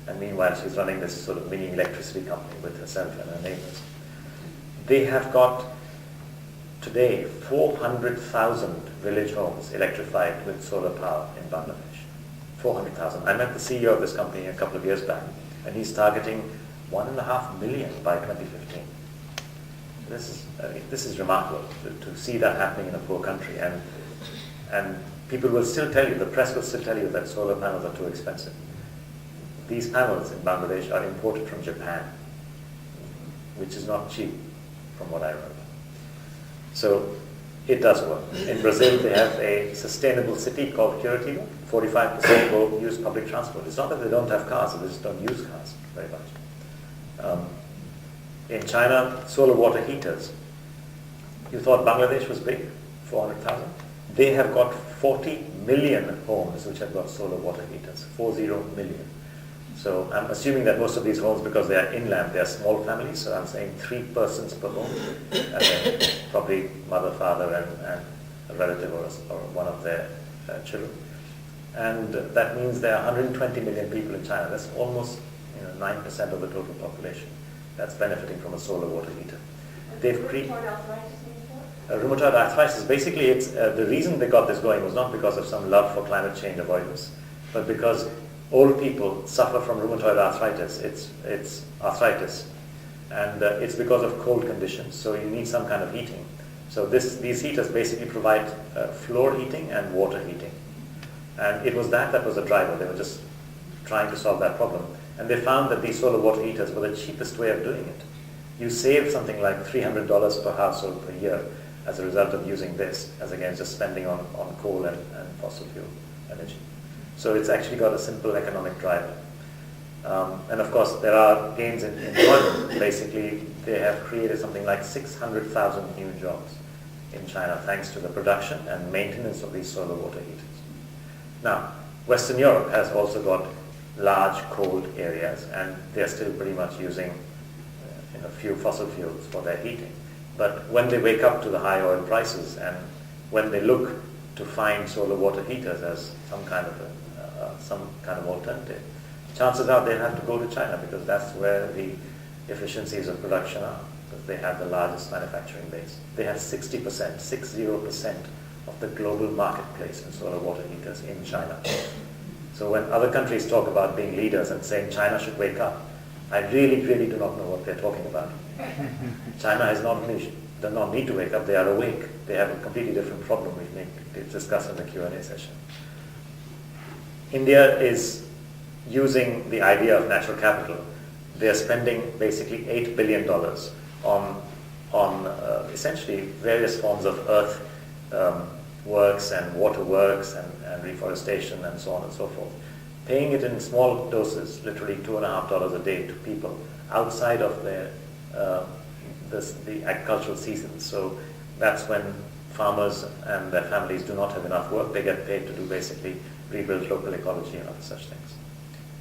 And meanwhile, she's running this sort of mini electricity company with herself and her neighbors. They have got today 400,000 village homes electrified with solar power in Bangladesh. 400,000. I met the CEO of this company a couple of years back, and he's targeting 1.5 million by 2015. This is remarkable to see that happening in a poor country, and people will still tell you, the press will still tell you that solar panels are too expensive. These panels in Bangladesh are imported from Japan, which is not cheap, from what I remember. So it does work. In Brazil, they have a sustainable city called Curitiba. 45% will use public transport. It's not that they don't have cars, they just don't use cars very much. In China, solar water heaters. You thought Bangladesh was big, 400,000? They have got 40 million homes which have got solar water heaters, 40 million. So I'm assuming that most of these homes, because they are inland, they are small families, so I'm saying 3 persons per home, and then probably mother, father, and a relative or one of their children. And that means there are 120 million people in China. That's almost 9% of the total population that's benefiting from a solar water heater. They've Rheumatoid arthritis means what? Rheumatoid arthritis, basically it's the reason they got this going was not because of some love for climate change avoidance, but because old people suffer from rheumatoid arthritis. It's arthritis, and it's because of cold conditions, so you need some kind of heating. So these heaters basically provide floor heating and water heating, and it was that was the driver. They were just trying to solve that problem, and they found that these solar water heaters were the cheapest way of doing it. You save something like $300 per household per year as a result of using this, as against just spending on coal and fossil fuel energy. So it's actually got a simple economic driver. And of course, there are gains in employment. Basically, they have created something like 600,000 new jobs in China thanks to the production and maintenance of these solar water heaters. Now, Western Europe has also got large cold areas, and they're still pretty much using a few fossil fuels for their heating. But when they wake up to the high oil prices, and when they look to find solar water heaters as some kind of alternative, chances are they have to go to China, because that's where the efficiencies of production are, because they have the largest manufacturing base. They have 60% of the global marketplace in solar water heaters in China. So when other countries talk about being leaders and saying China should wake up, I really, really do not know what they're talking about. China does not need to wake up, they are awake. They have a completely different problem we need to discuss in the Q&A session. India is using the idea of natural capital. They're spending basically $8 billion on essentially various forms of earth works and water works and reforestation and so on and so forth, paying it in small doses, literally $2.50 a day to people outside of the agricultural season. So that's when farmers and their families do not have enough work. They get paid to do basically rebuild local ecology and other such things.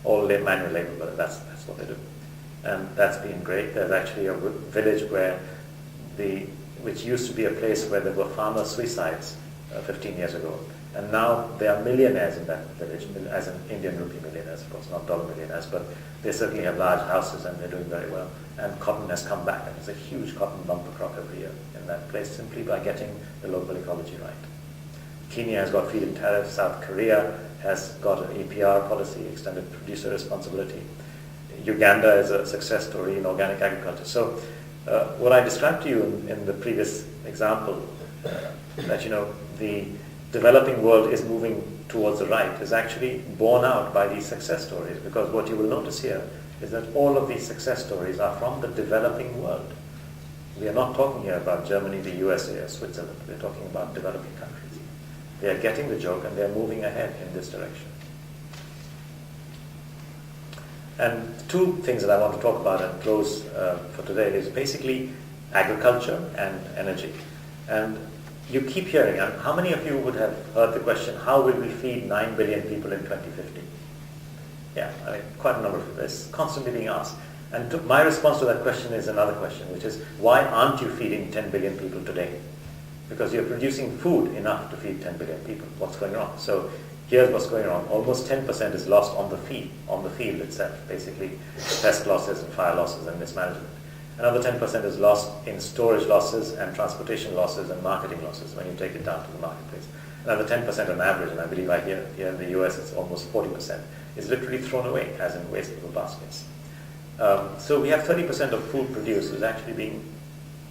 All manual labor, but that's what they do. And that's been great. There's actually a village which used to be a place where there were farmer suicides 15 years ago. And now there are millionaires in that village, as in Indian rupee millionaires, of course, not dollar millionaires, but they certainly have large houses and they're doing very well. And cotton has come back, and there's a huge cotton bumper crop every year in that place simply by getting the local ecology right. Kenya has got feed-in tariffs. South Korea has got an EPR policy, extended producer responsibility. Uganda is a success story in organic agriculture. So what I described to you in the previous example, that the developing world is moving towards the right, is actually borne out by these success stories, because what you will notice here is that all of these success stories are from the developing world. We are not talking here about Germany, the USA, or Switzerland. We're talking about developing countries. They are getting the joke and they are moving ahead in this direction. And two things that I want to talk about and close for today is basically agriculture and energy. And you keep hearing, and how many of you would have heard the question, how will we feed 9 billion people in 2050? Yeah, I mean, quite a number of people. It's constantly being asked. And my response to that question is another question, which is, why aren't you feeding 10 billion people today? Because you're producing food enough to feed 10 billion people. What's going on? So here's what's going on. Almost 10% is lost on the field itself, basically pest losses and fire losses and mismanagement. Another 10% is lost in storage losses and transportation losses and marketing losses when you take it down to the marketplace. Another 10% on average, and I believe here in the US it's almost 40%, is literally thrown away as in wasteful baskets. So we have 30% of food produced is actually being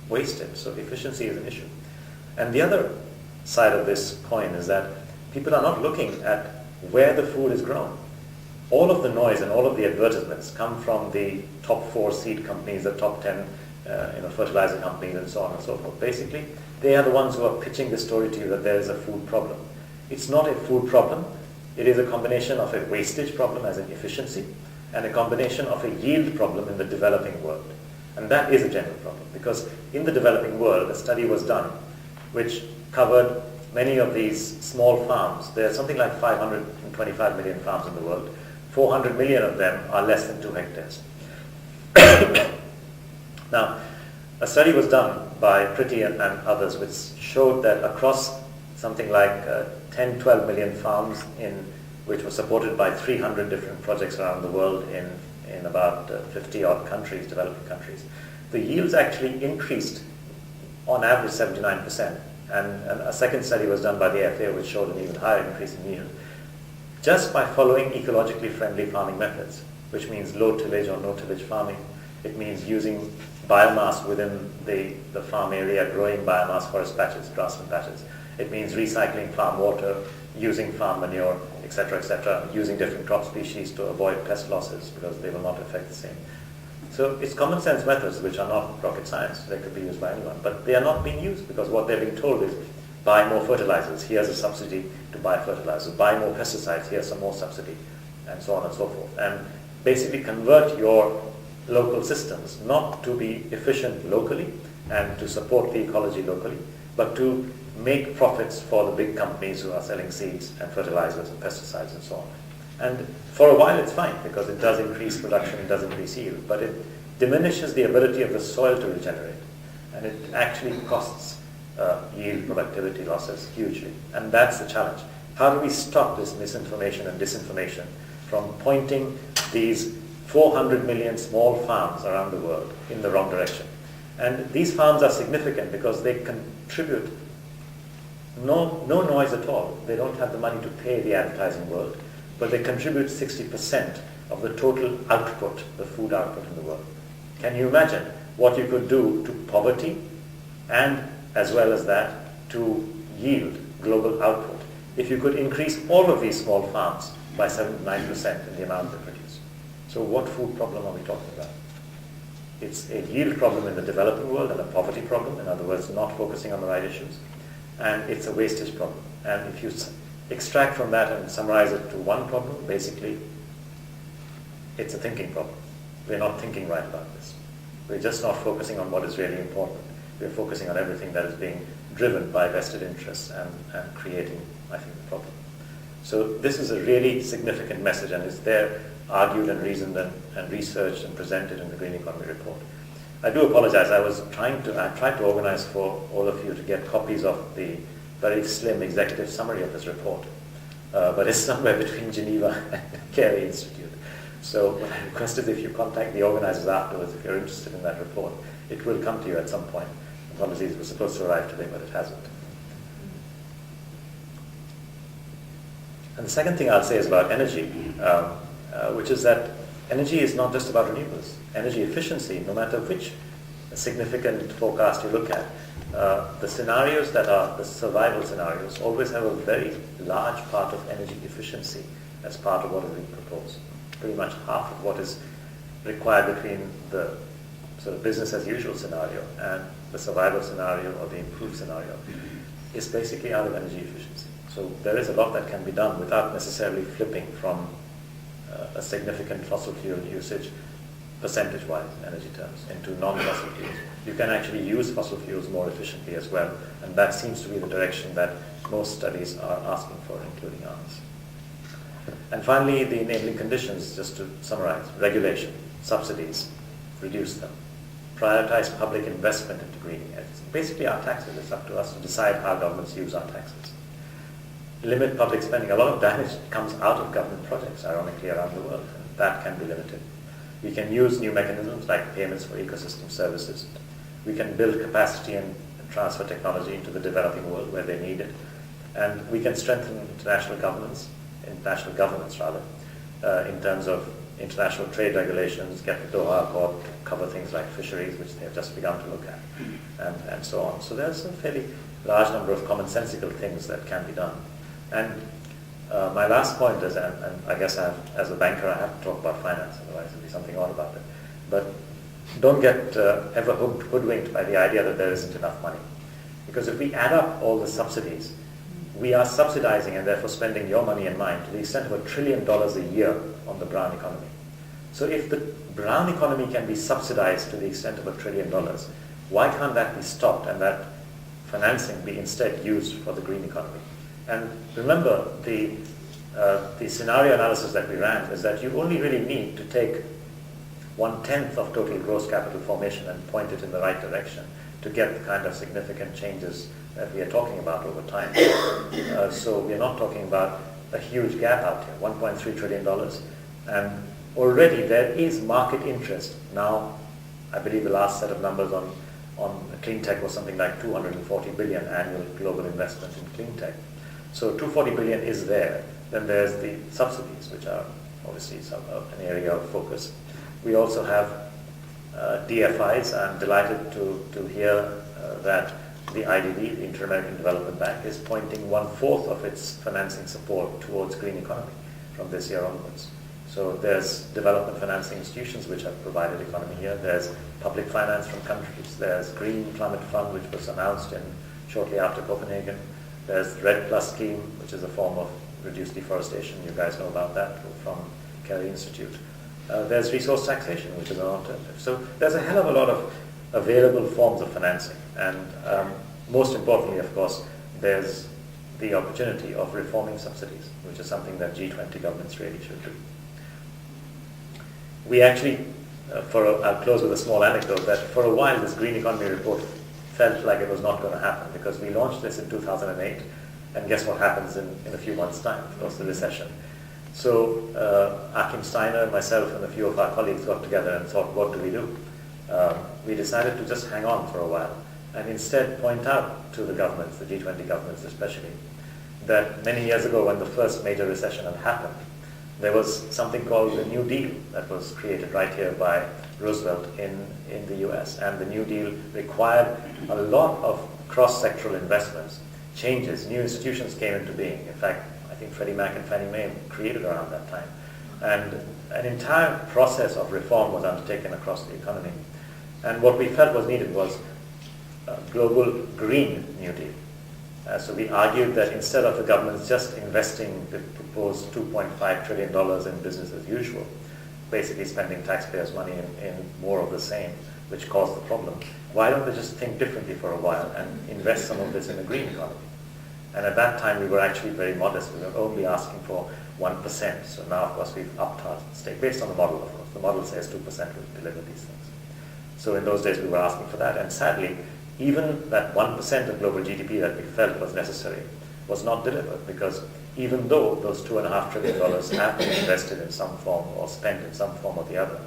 wasted, so efficiency is an issue. And the other side of this coin is that people are not looking at where the food is grown. All of the noise and all of the advertisements come from the top 4 seed companies, the top 10 fertilizer companies, and so on and so forth. Basically, they are the ones who are pitching the story to you that there is a food problem. It's not a food problem. It is a combination of a wastage problem as in efficiency and a combination of a yield problem in the developing world. And that is a general problem because in the developing world, a study was done which covered many of these small farms. There are something like 525 million farms in the world. 400 million of them are less than 2 hectares. Now, a study was done by Pretty and others which showed that across something like 10, 12 million farms which were supported by 300 different projects around the world in about 50 odd countries, developing countries, the yields actually increased on average 79%. And a second study was done by the FAO which showed an even higher increase in yield just by following ecologically friendly farming methods, which means low tillage or no tillage farming. It means using biomass within the farm area, growing biomass, forest patches, grassland patches. It means recycling farm water, using farm manure, etc., using different crop species to avoid pest losses because they will not affect the same. So it's common sense methods which are not rocket science. They could be used by anyone, but they are not being used because what they're being told is buy more fertilizers, here's a subsidy to buy fertilizers, buy more pesticides, here's some more subsidy, and so on and so forth. And basically convert your local systems not to be efficient locally and to support the ecology locally, but to make profits for the big companies who are selling seeds and fertilizers and pesticides and so on. And for a while it's fine because it does increase production, it does increase yield, but it diminishes the ability of the soil to regenerate. And it actually costs yield productivity losses hugely. And that's the challenge. How do we stop this misinformation and disinformation from pointing these 400 million small farms around the world in the wrong direction? And these farms are significant because they contribute no noise at all. They don't have the money to pay the advertising world, but they contribute 60% of the total output, the food output in the world. Can you imagine what you could do to poverty and as well as that to yield global output if you could increase all of these small farms by 7-9% in the amount they produce? So what food problem are we talking about? It's a yield problem in the developing world and a poverty problem, in other words, not focusing on the right issues. And it's a wastage problem. And if you extract from that and summarize it to one problem, basically, it's a thinking problem. We're not thinking right about this. We're just not focusing on what is really important. We're focusing on everything that is being driven by vested interests and creating, I think, the problem. So this is a really significant message, and it's there argued and reasoned and researched and presented in the Green Economy Report. I do apologize. I tried to organize for all of you to get copies of the very slim executive summary of this report, but it's somewhere between Geneva and Carey Institute. So what I request is if you contact the organizers afterwards, if you're interested in that report, it will come to you at some point. Apologies, it was supposed to arrive today, but it hasn't. And the second thing I'll say is about energy, which is that energy is not just about renewables. Energy efficiency, no matter which significant forecast you look at, the scenarios that are the survival scenarios always have a very large part of energy efficiency as part of what is being proposed. Pretty much half of what is required between the sort of business as usual scenario and the survival scenario or the improved scenario is basically out of energy efficiency. So there is a lot that can be done without necessarily flipping from a significant fossil fuel usage percentage-wise, energy terms, into non-fossil fuels. You can actually use fossil fuels more efficiently as well, and that seems to be the direction that most studies are asking for, including ours. And finally, the enabling conditions, just to summarize: regulation, subsidies, reduce them, prioritize public investment into greening. It's basically our taxes. It's up to us to decide how governments use our taxes. Limit public spending. A lot of damage comes out of government projects, ironically, around the world, and that can be limited. We can use new mechanisms like payments for ecosystem services. We can build capacity and transfer technology into the developing world where they need it. And we can strengthen international governance in terms of international trade regulations, get the Doha Accord to cover things like fisheries, which they have just begun to look at, and so on. So there's a fairly large number of commonsensical things that can be done. And my last point is, and I guess as a banker I have to talk about finance, otherwise there'll be something odd about it, but don't get ever hoodwinked by the idea that there isn't enough money. Because if we add up all the subsidies, we are subsidizing and therefore spending your money and mine to the extent of $1 trillion a year on the brown economy. So if the brown economy can be subsidized to the extent of $1 trillion, why can't that be stopped and that financing be instead used for the green economy? And remember, the scenario analysis that we ran is that you only really need to take 1/10 of total gross capital formation and point it in the right direction to get the kind of significant changes that we are talking about over time. So we're not talking about a huge gap out here, $1.3 trillion. And already there is market interest. Now, I believe the last set of numbers on clean tech was something like 240 billion annual global investment in clean tech. So 240 billion is there. Then there's the subsidies, which are obviously an area of focus. We also have DFIs. I'm delighted to hear that the IDB, the Inter-American Development Bank, is pointing 1/4 of its financing support towards green economy from this year onwards. So there's development financing institutions which have provided economy here. There's public finance from countries. There's Green Climate Fund, which was announced shortly after Copenhagen. There's REDD Plus scheme, which is a form of reduced deforestation. You guys know about that from Kerry Institute. There's resource taxation, which is an alternative. So there's a hell of a lot of available forms of financing. And most importantly, of course, there's the opportunity of reforming subsidies, which is something that G20 governments really should do. We actually, I'll close with a small anecdote, that for a while this green economy report felt like it was not going to happen, because we launched this in 2008, and guess what happens in a few months' time? Of course, the recession. So Achim Steiner, myself, and a few of our colleagues got together and thought, what do we do? We decided to just hang on for a while and instead point out to the governments, the G20 governments especially, that many years ago when the first major recession had happened, there was something called the New Deal that was created right here by Roosevelt in the US. And the New Deal required a lot of cross-sectoral investments, changes, new institutions came into being. In fact, I think Freddie Mac and Fannie Mae created around that time. And an entire process of reform was undertaken across the economy. And what we felt was needed was a global green New Deal. So we argued that instead of the governments just investing the proposed $2.5 trillion in business as usual, basically spending taxpayers' money in more of the same, which caused the problem, why don't they just think differently for a while and invest some of this in the green economy? And at that time we were actually very modest. We were only asking for 1%. So now, of course, we've upped our stake based on the model, of course. The model says 2% will deliver these things. So in those days we were asking for that, and sadly, even that 1% of global GDP that we felt was necessary was not delivered, because even though those $2.5 trillion have been invested in some form or spent in some form or the other,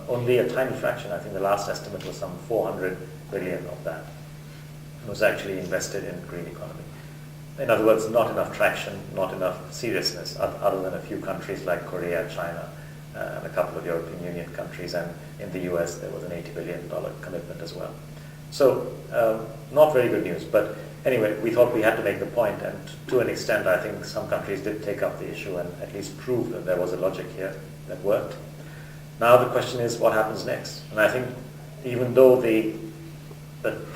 only a tiny fraction, I think the last estimate was some 400 billion of that, was actually invested in green economy. In other words, not enough traction, not enough seriousness, other than a few countries like Korea, China, and a couple of European Union countries, and in the US there was an $80 billion commitment as well. So, not very good news, but anyway, we thought we had to make the point, and to an extent I think some countries did take up the issue and at least prove that there was a logic here that worked. Now the question is, what happens next? And I think even though the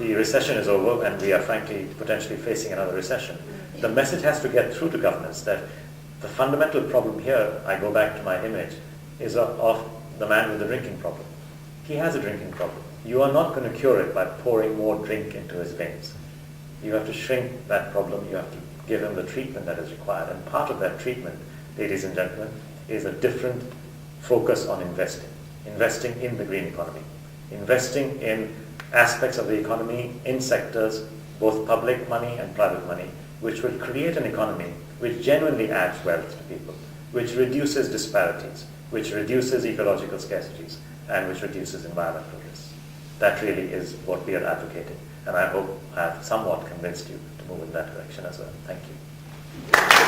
recession is over and we are frankly potentially facing another recession, the message has to get through to governments that The fundamental problem here, I go back to my image, is of the man with the drinking problem. He has a drinking problem. You are not going to cure it by pouring more drink into his veins. You have to shrink that problem. You have to give him the treatment that is required. And part of that treatment, ladies and gentlemen, is a different focus on investing. Investing in the green economy. Investing in aspects of the economy, in sectors, both public money and private money, which will create an economy which genuinely adds wealth to people, which reduces disparities, which reduces ecological scarcities, and which reduces environmental risks. That really is what we are advocating, and I hope I have somewhat convinced you to move in that direction as well. Thank you.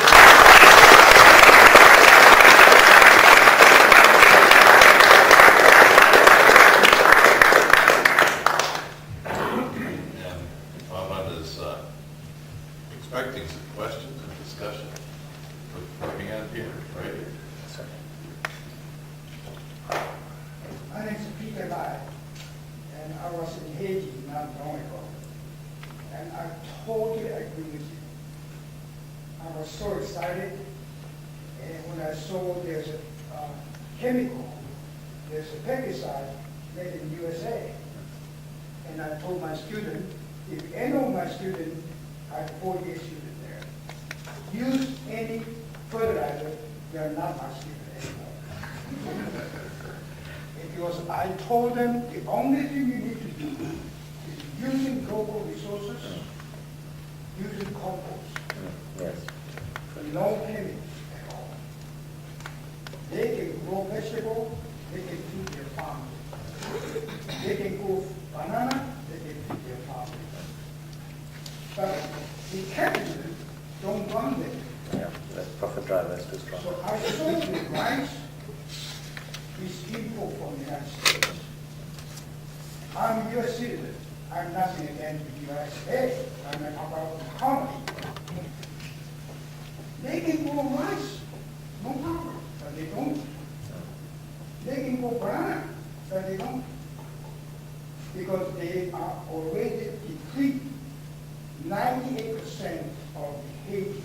Pavan is expecting some questions and discussion. Put your hand here, right here. My name is Peter Lai, and I was in Haiti not long ago, and I totally agree with you. I was so excited, and when I saw there's a chemical, there's a pesticide made in the USA, and I told my student, if any of my students, I have 4-year student there, use any fertilizer, they're not my student anymore. Because I told them the only thing you need to do is using local resources, using compost, Yes. no chemicals at all. They can grow vegetable, they can feed their family. They can grow banana, they can feed their family. But the capitalists don't want them. Yeah, the profit driver is too strong. So I saw the rights these people from the United States. I'm a U.S. citizen. I'm nothing against the USA. I'm about the economy. They can grow rice, no problem, but they don't. They can grow banana, but they don't. Because they are already depleted. 98% of the Haiti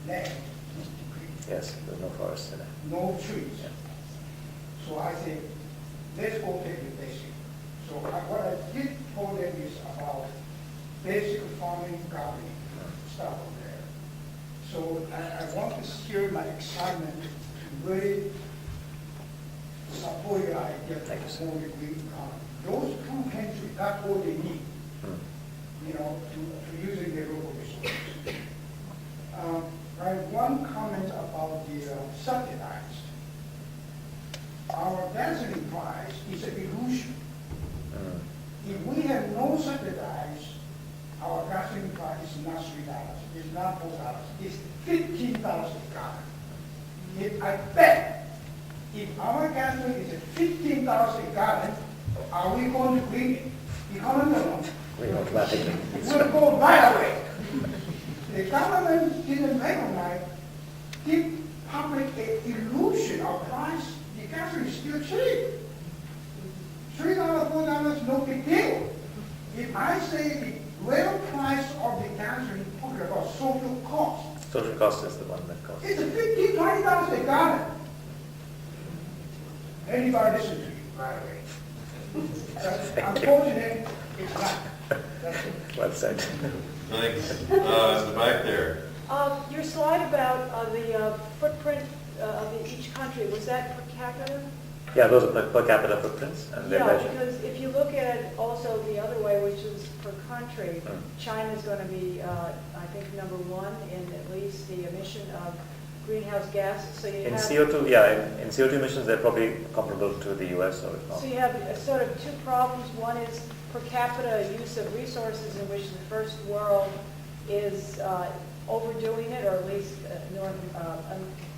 land is depleted. Yes, there's no forest in it. No trees. Yeah. So I said, let's go take the basic. So what I did for them is about basic farming, gardening, stuff over there. So I want to share my excitement to really support your idea Thank you, to sir. promote the green economy. Those two countries, that's all they need, to using their local resources. I have one comment about the subsidized. Our gasoline price is an illusion. If we have no subsidies, our gasoline price is not $3. It's not $4. It's $15 a gallon. If I bet, if our gasoline is at $15 a gallon, are we going to green it? Economy or not? We automatically. We'll go right away. The government didn't recognize, give public an illusion of price. The gasoline is still cheap. $3, $4, no big deal. If I say the real price of the gasoline, talking about social cost, Social cost is the one that costs. it's $15, $20 a gallon. Anybody listen to you right away? Unfortunately, it's not. That's it. Well said. Thanks. In the back there. Your slide about the footprint of each country, was that per capita? Yeah, those are per capita footprints, and they're Yeah, measured. because if you look at it also the other way, which is per country, Mm. China's going to be, I think, number one in at least the emission of greenhouse gases. So you In have, CO2, yeah, in CO2 emissions, they're probably comparable to the US, or if not. so you have sort of two problems. One is per capita use of resources, in which the first world is overdoing it, or at least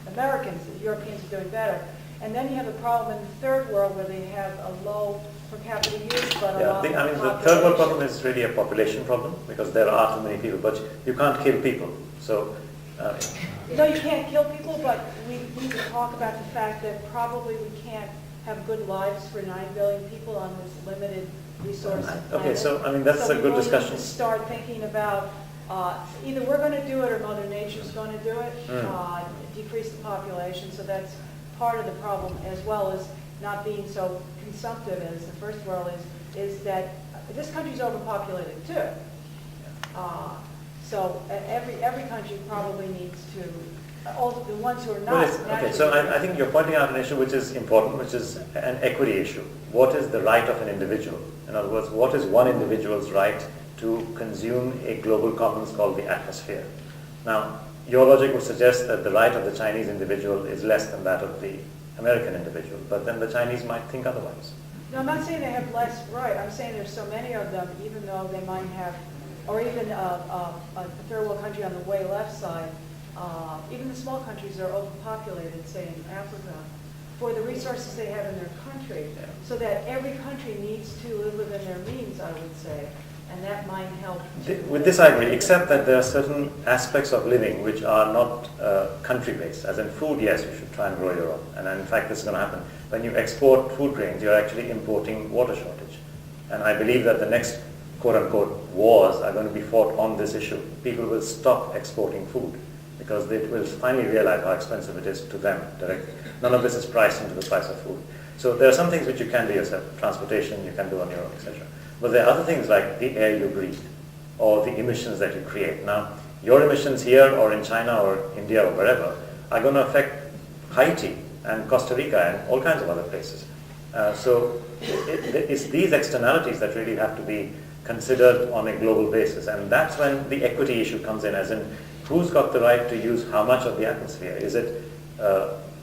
Americans, Europeans are doing better. And then you have a problem in the third world where they have a low per capita use, but a Yeah, lot I mean, more the third world population. problem is really a population problem, because there are too many people, but you can't kill people. So, No, you can't kill people, but we need to talk about the fact that probably we can't have good lives for 9 billion people on this limited resource planet. Okay, so, I mean, that's So a we good really discussion. need to start thinking about Either we're going to do it or Mother Nature's going to do it, decrease the population. So that's part of the problem, as well as not being so consumptive as the first world is that this country's overpopulated too. So every country probably needs to, all the ones who are not. Okay, so I think you're pointing out an issue which is important, which is an equity issue. What is the right of an individual? In other words, what is one individual's right to consume a global commons called the atmosphere? Now, your logic would suggest that the right of the Chinese individual is less than that of the American individual, but then the Chinese might think otherwise. No, I'm not saying they have less right. I'm saying there's so many of them, even though they might have, or even a third world country on the way left side, even the small countries are overpopulated, say in Africa, for the resources they have in their country. Yeah. So that every country needs to live within their means, I would say, and that might help. With this I agree, except that there are certain aspects of living which are not country-based. As in food, yes, you should try and grow your own. And in fact, this is going to happen. When you export food grains, you're actually importing water shortage. And I believe that the next quote-unquote wars are going to be fought on this issue. People will stop exporting food because they will finally realize how expensive it is to them directly. None of this is priced into the price of food. So there are some things which you can do yourself. Transportation, you can do on your own, etc. But there are other things like the air you breathe or the emissions that you create. Now, your emissions here or in China or India or wherever are going to affect Haiti and Costa Rica and all kinds of other places. So it's these externalities that really have to be considered on a global basis. And that's when the equity issue comes in, as in who's got the right to use how much of the atmosphere? Is it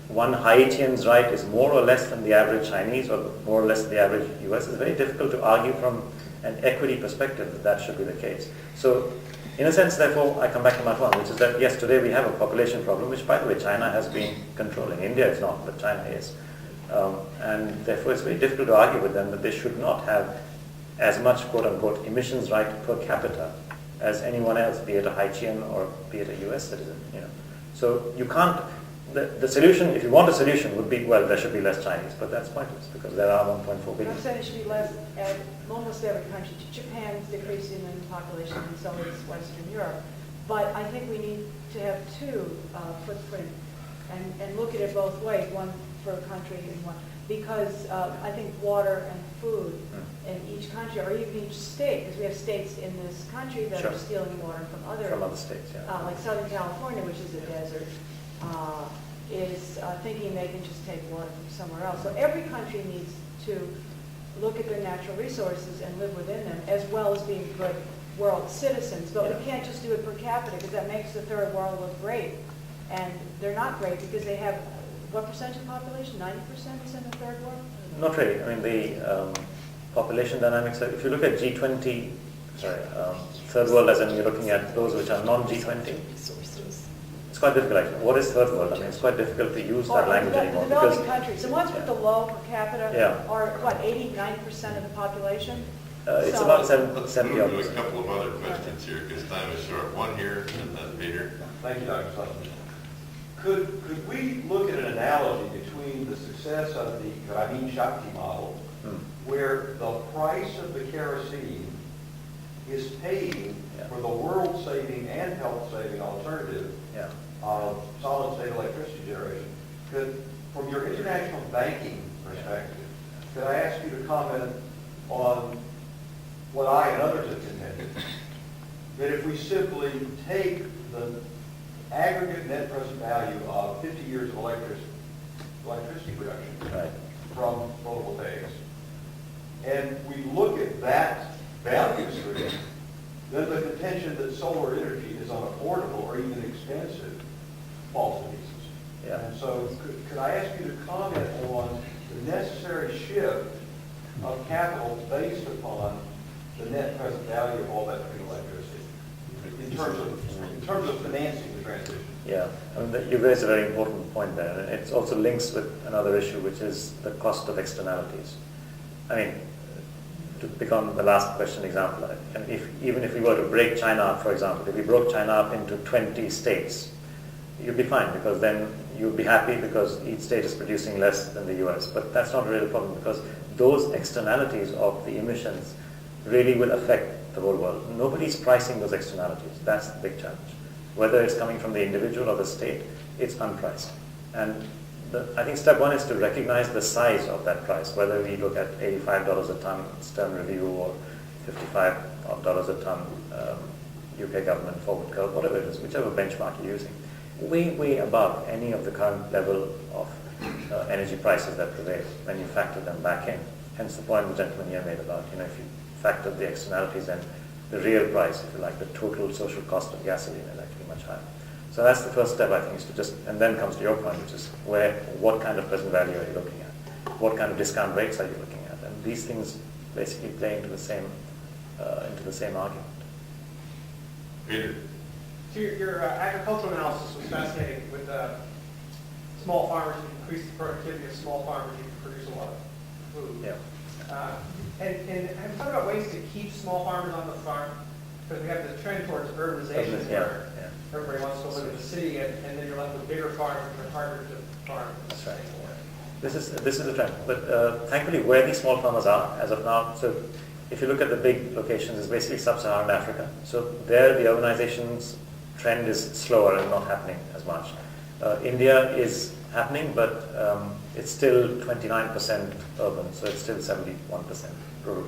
one Haitian's right is more or less than the average Chinese or more or less than the average US? It's very difficult to argue from an equity perspective that that should be the case. So in a sense, therefore, I come back to my point, which is that yes, today we have a population problem, which by the way, China has been controlling. India is not, but China is. And therefore, it's very difficult to argue with them that they should not have as much quote-unquote emissions right per capita as anyone else, be it a Haitian or be it a US citizen. So you can't, the solution, if you want a solution, would be, well, there should be less Chinese, but that's pointless because there are 1.4 billion. I'm saying it should be less at almost every country. Japan's decreasing in population and so is Western Europe. But I think we need to have two footprint and look at it both ways, one for a country and one, because I think water and food in each country, or even each state, because we have states in this country that Sure. are stealing water from other states, yeah. like Southern California, which is a desert, is thinking they can just take water from somewhere else. So every country needs to look at their natural resources and live within them, as well as being good world citizens. But we can't just do it per capita, because that makes the third world look great. And they're not great, because they have, what percentage of the population? 90% is in the third world? Not really. I mean, the population dynamics, if you look at G20, third world, as in you're looking at those which are non-G20, it's quite difficult actually. What is third world? I mean, it's quite difficult to use that language anymore. The developing countries, the ones with the low per capita Yeah. are, what, 80, 90% of the population? It's So- about Let's 70 move odd to a percent. couple of other questions here, because time is short. One here, and then Peter. Thank you, Dr. Sutton. Could we look at an analogy between the success of the Grameen Shakti model, where the price of the kerosene is paying for the world-saving and health-saving alternative Yeah. of solid-state electricity generation? From your international banking perspective, could I ask you to comment on what I and others have contended, that if we simply take the aggregate net present value of 50 years of electricity production Right. from photovoltaics, and we look at that value stream, then the contention that solar energy is unaffordable or even expensive falls to pieces. Yeah. And so could I ask you to comment on the necessary shift of capital based upon the net present value of all that green electricity in terms of financing the transition? Yeah, I mean, you raised a very important point there. And it also links with another issue, which is the cost of externalities. I mean, to pick on the last question example, and even if we were to break China up, for example, if we broke China up into 20 states, you'd be fine, because then you'd be happy because each state is producing less than the US. But that's not really a problem, because those externalities of the emissions really will affect the whole world. Nobody's pricing those externalities. That's the big challenge. Whether it's coming from the individual or the state, it's unpriced. And I think step one is to recognize the size of that price, whether we look at $85 a ton Stern review or $55 a ton UK government forward curve, whatever it is, whichever benchmark you're using, way above any of the current level of energy prices that prevail when you factor them back in. Hence the point the gentleman here made about, if you factor the externalities and the real price, if you like, the total social cost of gasoline is actually much higher. So that's the first step, I think, is to just, and then comes to your point, which is what kind of present value are you looking at? What kind of discount rates are you looking at? And these things basically play into the same argument. Peter? So your agricultural analysis was fascinating with small farmers. You increase the productivity of small farmers, you can produce a lot of food. Yeah. And have you thought about ways to keep small farmers on the farm? Because we have the trend towards urbanization where everybody wants to live in the city, and then you're left with bigger farms which are harder to farm. That's right. This is a trend. But thankfully, where these small farmers are as of now, so if you look at the big locations, it's basically sub-Saharan Africa. So there, the urbanization's trend is slower and not happening as much. India is happening, but it's still 29% urban, so it's still 71% rural.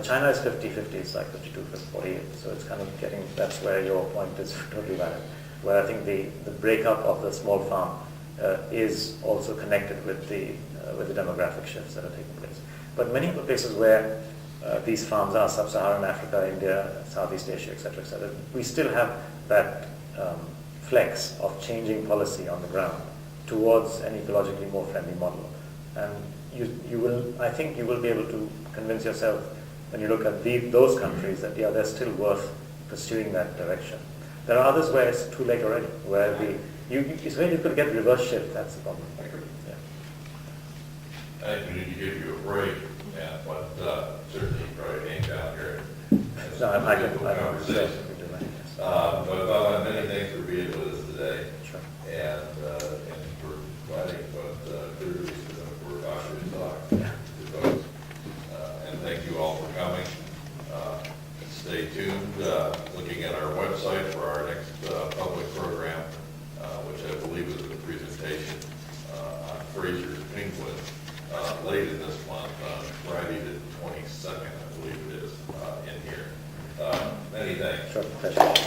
China is 50-50, it's like 52-48, so it's kind of getting, that's where your point is totally valid, where I think the breakup of the small farm is also connected with the demographic shifts that are taking place. But many of the places where these farms are, sub-Saharan Africa, India, Southeast Asia, etc., we still have that flex of changing policy on the ground towards an ecologically more friendly model. And I think you will be able to convince yourself when you look at those countries that they're still worth pursuing that direction. There are others where it's too late already, where it's very difficult to get reverse shift. That's the problem. Yeah. I think we need to give you a break, but certainly probably hang down here. No, I can. Conversation. But many thanks for being with us today. Sure. And for providing what clearly for cautious talk Yeah. to folks. And thank you all for coming. Stay tuned, looking at our website for our next public program, which I believe is a presentation on Fraser's penguin late in this month, on Friday the 22nd, I believe it is, in here. Many thanks. Sure. Pleasure.